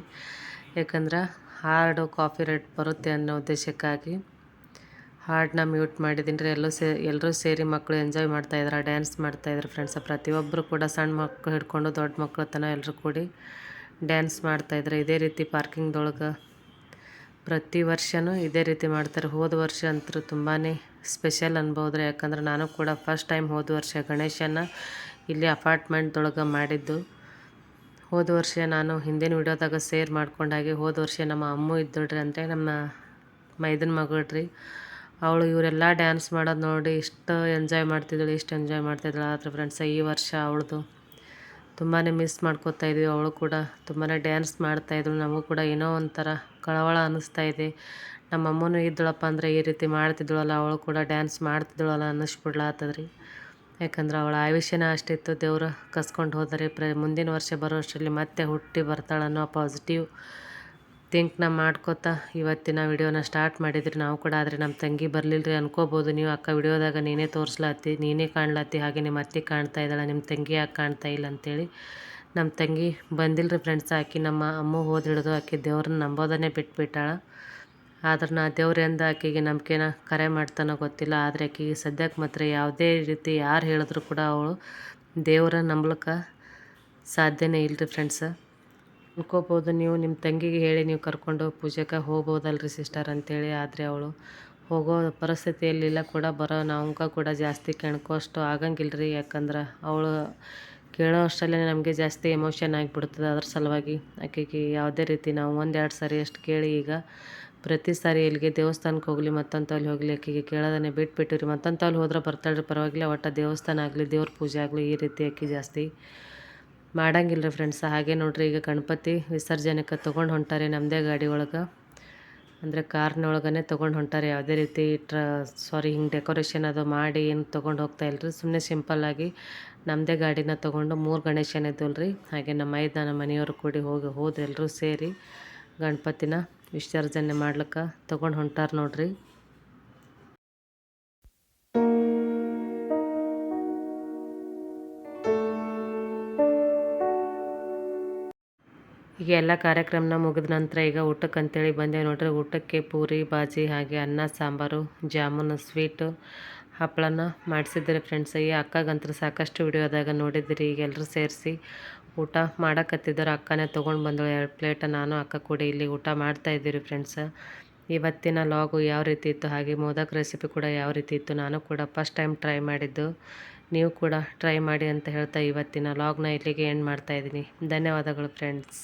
ಯಾಕಂದ್ರೆ ಹಾರ್ಡು ಕಾಪಿ ರೈಟ್ ಬರುತ್ತೆ ಅನ್ನೋ ಉದ್ದೇಶಕ್ಕಾಗಿ ಹಾಡನ್ನ ಮ್ಯೂಟ್ ಮಾಡಿದ್ದೀನಿ ರೀ. ಎಲ್ಲರೂ ಸೇರಿ ಮಕ್ಕಳು ಎಂಜಾಯ್ ಮಾಡ್ತಾಯಿದ್ರು, ಡ್ಯಾನ್ಸ್ ಮಾಡ್ತಾಯಿದ್ರು ಫ್ರೆಂಡ್ಸ. ಪ್ರತಿಯೊಬ್ಬರು ಕೂಡ ಸಣ್ಣ ಮಕ್ಕಳು ಹಿಡ್ಕೊಂಡು ದೊಡ್ಡ ಮಕ್ಕಳು ತನಕ ಎಲ್ಲರೂ ಕೂಡಿ ಡ್ಯಾನ್ಸ್ ಮಾಡ್ತಾಯಿದ್ರು. ಇದೇ ರೀತಿ ಪಾರ್ಕಿಂಗ್ದೊಳಗೆ ಪ್ರತಿ ವರ್ಷವೂ ಇದೇ ರೀತಿ ಮಾಡ್ತಾರೆ. ಹೋದ ವರ್ಷ ಅಂತೂ ತುಂಬಾ ಸ್ಪೆಷಲ್ ಅನ್ಬೋದು, ಯಾಕಂದ್ರೆ ನಾನು ಕೂಡ ಫಸ್ಟ್ ಟೈಮ್ ಹೋದ ವರ್ಷ ಗಣೇಶನ ಇಲ್ಲಿ ಅಪಾರ್ಟ್ಮೆಂಟ್ದೊಳಗೆ ಮಾಡಿದ್ದು. ಹೋದ ವರ್ಷ ನಾನು ಹಿಂದಿನ ವಿಡಿಯೋದಾಗ ಶೇರ್ ಮಾಡ್ಕೊಂಡಾಗೆ, ಹೋದ ವರ್ಷ ನಮ್ಮ ಅಮ್ಮ ಇದ್ದಳ್ರಿ, ಅಂದರೆ ನಮ್ಮ ಮೈದನ ಮಗಳ್ರಿ, ಅವಳು ಇವರೆಲ್ಲ ಡ್ಯಾನ್ಸ್ ಮಾಡೋದು ನೋಡಿ ಇಷ್ಟು ಎಂಜಾಯ್ ಮಾಡ್ತಿದ್ದಳು. ಆದರೆ ಫ್ರೆಂಡ್ಸ ಈ ವರ್ಷ ಅವಳದು ತುಂಬಾ ಮಿಸ್ ಮಾಡ್ಕೋತಾ ಇದ್ವಿ. ಅವಳು ಕೂಡ ತುಂಬಾ ಡ್ಯಾನ್ಸ್ ಮಾಡ್ತಾಯಿದ್ಳು. ನಮಗೂ ಕೂಡ ಏನೋ ಒಂಥರ ಕಳವಳ ಅನ್ನಿಸ್ತಾ ಇದೆ. ನಮ್ಮ ಅಮ್ಮನೂ ಇದ್ದಳಪ್ಪ ಅಂದರೆ ಈ ರೀತಿ ಮಾಡ್ತಿದ್ದಳಲ್ಲ, ಅವಳು ಕೂಡ ಡ್ಯಾನ್ಸ್ ಮಾಡ್ತಿದ್ದಳಲ್ಲ ಅನ್ನಿಸ್ಬಿಡ್ಲಾತದ್ರಿ. ಯಾಕಂದ್ರೆ ಅವಳ ಆಯುಷ್ಯನ ಅಷ್ಟಿತ್ತು, ದೇವ್ರು ಕಸ್ಕೊಂಡು ಹೋದರೆ ಮುಂದಿನ ವರ್ಷ ಬರೋ ಅಷ್ಟರಲ್ಲಿ ಮತ್ತೆ ಹುಟ್ಟಿ ಬರ್ತಾಳನ್ನೋ ಪಾಸಿಟಿವ್ ಥಿಂಕ್ನ ಮಾಡ್ಕೋತಾ ಇವತ್ತಿನ ವಿಡಿಯೋನ ಸ್ಟಾರ್ಟ್ ಮಾಡಿದ್ರಿ ನಾವು ಕೂಡ. ಆದರೆ ನಮ್ಮ ತಂಗಿ ಬರಲಿಲ್ಲ ರೀ. ಅನ್ಕೋಬೋದು ನೀವು, ಅಕ್ಕ ವಿಡಿಯೋದಾಗ ನೀನೇ ತೋರಿಸ್ಲಾತಿ, ನೀನೇ ಕಾಣ್ಲಾತಿ, ಹಾಗೆ ನಿಮ್ಮ ಅತ್ತೆ ಕಾಣ್ತಾ ಇದ್ದಾಳೆ, ನಿಮ್ಮ ತಂಗಿ ಯಾಕೆ ಕಾಣ್ತಾ ಇಲ್ಲ ಅಂತೇಳಿ. ನಮ್ಮ ತಂಗಿ ಬಂದಿಲ್ಲ ರೀ ಫ್ರೆಂಡ್ಸ್. ಆಕೆ ನಮ್ಮ ಅಮ್ಮ ಹಿಡಿದು ಆಕೆ ದೇವ್ರನ್ನ ನಂಬೋದನ್ನೇ ಬಿಟ್ಬಿಟ್ಟಾಳ. ಆದ್ರೆ ನಾ ದೇವ್ರಿಂದ ಆಕೆಗೆ ನಂಬಿಕೆನ ಕರೆ ಮಾಡ್ತಾನೋ ಗೊತ್ತಿಲ್ಲ. ಆದರೆ ಆಕೆಗೆ ಸದ್ಯಕ್ಕೆ ಮಾತ್ರ ಯಾವುದೇ ರೀತಿ ಯಾರು ಹೇಳಿದ್ರು ಕೂಡ ಅವಳು ದೇವರ ನಂಬ್ಲಿಕ್ಕೆ ಸಾಧ್ಯನೇ ಇಲ್ಲರಿ ಫ್ರೆಂಡ್ಸ. ಅನ್ಕೋಬೋದು ನೀವು, ನಿಮ್ಮ ತಂಗಿಗೆ ಹೇಳಿ ನೀವು ಕರ್ಕೊಂಡು ಪೂಜೆಗೆ ಹೋಗ್ಬೋದಲ್ರಿ ಸಿಸ್ಟರ್ ಅಂತೇಳಿ. ಆದರೆ ಅವಳು ಹೋಗೋ ಪರಿಸ್ಥಿತಿಯಲ್ಲಿಲ್ಲ ಕೂಡ, ಬರೋ ನಮ್ಗೆ ಕೂಡ ಜಾಸ್ತಿ ಕೆಣ್ಕೋಷ್ಟು ಆಗಂಗಿಲ್ಲ ರೀ. ಯಾಕಂದ್ರೆ ಅವಳು ಕೇಳೋ ಅಷ್ಟರಲ್ಲೇ ನಮಗೆ ಜಾಸ್ತಿ ಎಮೋಷನ್ ಆಗಿಬಿಡ್ತದೆ. ಅದ್ರ ಸಲುವಾಗಿ ಆಕೆಗೆ ಯಾವುದೇ ರೀತಿ ನಾವು 1-2 ಸಾರಿ ಅಷ್ಟು ಕೇಳಿ, ಈಗ ಪ್ರತಿ ಸಾರಿ ಇಲ್ಲಿಗೆ ದೇವಸ್ಥಾನಕ್ಕೆ ಹೋಗಲಿ ಮತ್ತೊಂತಲ್ಲಿ ಹೋಗಲಿ ಆಕೆಗೆ ಕೇಳೋದನ್ನೇ ಬಿಟ್ಬಿಟ್ಟಿವ್ರಿ. ಮತ್ತೊಂತಲ್ಲಿ ಹೋದ್ರೆ ಬರ್ತಾಳ್ರಿ, ಪರವಾಗಿಲ್ಲ, ಒಟ್ಟು ದೇವಸ್ಥಾನ ಆಗಲಿ ದೇವ್ರ ಪೂಜೆ ಆಗಲಿ ಈ ರೀತಿ ಆಕೆ ಜಾಸ್ತಿ ಮಾಡಂಗಿಲ್ಲ ರೀ ಫ್ರೆಂಡ್ಸ್. ಹಾಗೆ ನೋಡ್ರಿ, ಈಗ ಗಣಪತಿ ವಿಸರ್ಜನೆಗೆ ತೊಗೊಂಡು ಹೊಂಟಾರೆ ನಮ್ಮದೇ ಗಾಡಿ ಒಳಗೆ, ಅಂದರೆ ಕಾರ್ನೊಳಗನೆ ತೊಗೊಂಡು ಹೊಂಟಾರೆ. ಯಾವುದೇ ರೀತಿ ಹಿಂಗೆ ಡೆಕೋರೇಷನ್ ಅದು ಮಾಡಿ ಏನು ತೊಗೊಂಡು ಹೋಗ್ತಾ ಇಲ್ಲರಿ. ಸುಮ್ಮನೆ ಸಿಂಪಲ್ಲಾಗಿ ನಮ್ಮದೇ ಗಾಡಿನ ತೊಗೊಂಡು 3 ಗಣೇಶನ ಇದ್ದಲ್ರಿ. ಹಾಗೆ ನಮ್ಮ ಮನೆಯವರು ಕೂಡಿ ಹೋದ್ರೆ ಎಲ್ಲರೂ ಸೇರಿ ಗಣಪತಿನ ವಿಸರ್ಜನೆ ಮಾಡ್ಲಿಕ್ಕೆ ತೊಗೊಂಡು ಹೊಂಟಾರ ನೋಡ್ರಿ. ಈಗ ಎಲ್ಲ ಕಾರ್ಯಕ್ರಮನ ಮುಗಿದ ನಂತರ ಈಗ ಊಟಕ್ಕೆ ಅಂತೇಳಿ ಬಂದೇವೆ ನೋಡ್ರಿ. ಊಟಕ್ಕೆ ಪೂರಿ ಬಾಜಿ ಹಾಗೆ ಅನ್ನ ಸಾಂಬಾರು ಜಾಮೂನು ಸ್ವೀಟು ಹಪ್ಪಳನ ಮಾಡಿಸಿದ್ದೀರಿ ಫ್ರೆಂಡ್ಸ್. ಈ ಅಕ್ಕಗಂತೂ ಸಾಕಷ್ಟು ವಿಡಿಯೋದಾಗ ನೋಡಿದ್ದೀರಿ. ಈಗ ಎಲ್ಲರೂ ಸೇರಿಸಿ ಊಟ ಮಾಡಕತ್ತಿದ್ದಾರೆ. ಅಕ್ಕನೇ ತೊಗೊಂಡು ಬಂದಳು 2 ಪ್ಲೇಟ್. ನಾನು ಅಕ್ಕ ಕೂಡ ಇಲ್ಲಿ ಊಟ ಮಾಡ್ತಾಯಿದ್ದೀರಿ ಫ್ರೆಂಡ್ಸ್. ಇವತ್ತಿನ ಲಾಗು ಯಾವ ರೀತಿ ಇತ್ತು, ಹಾಗೆ ಮೋದಕ್ ರೆಸಿಪಿ ಕೂಡ ಯಾವ ರೀತಿ ಇತ್ತು, ನಾನು ಕೂಡ ಫಸ್ಟ್ ಟೈಮ್ ಟ್ರೈ ಮಾಡಿದ್ದು, ನೀವು ಕೂಡ ಟ್ರೈ ಮಾಡಿ ಅಂತ ಹೇಳ್ತಾ ಇವತ್ತಿನ ಲಾಗ್ನ ಇಲ್ಲಿಗೆ ಎಂಡ್ ಮಾಡ್ತಾಯಿದ್ದೀನಿ. ಧನ್ಯವಾದಗಳು ಫ್ರೆಂಡ್ಸ್.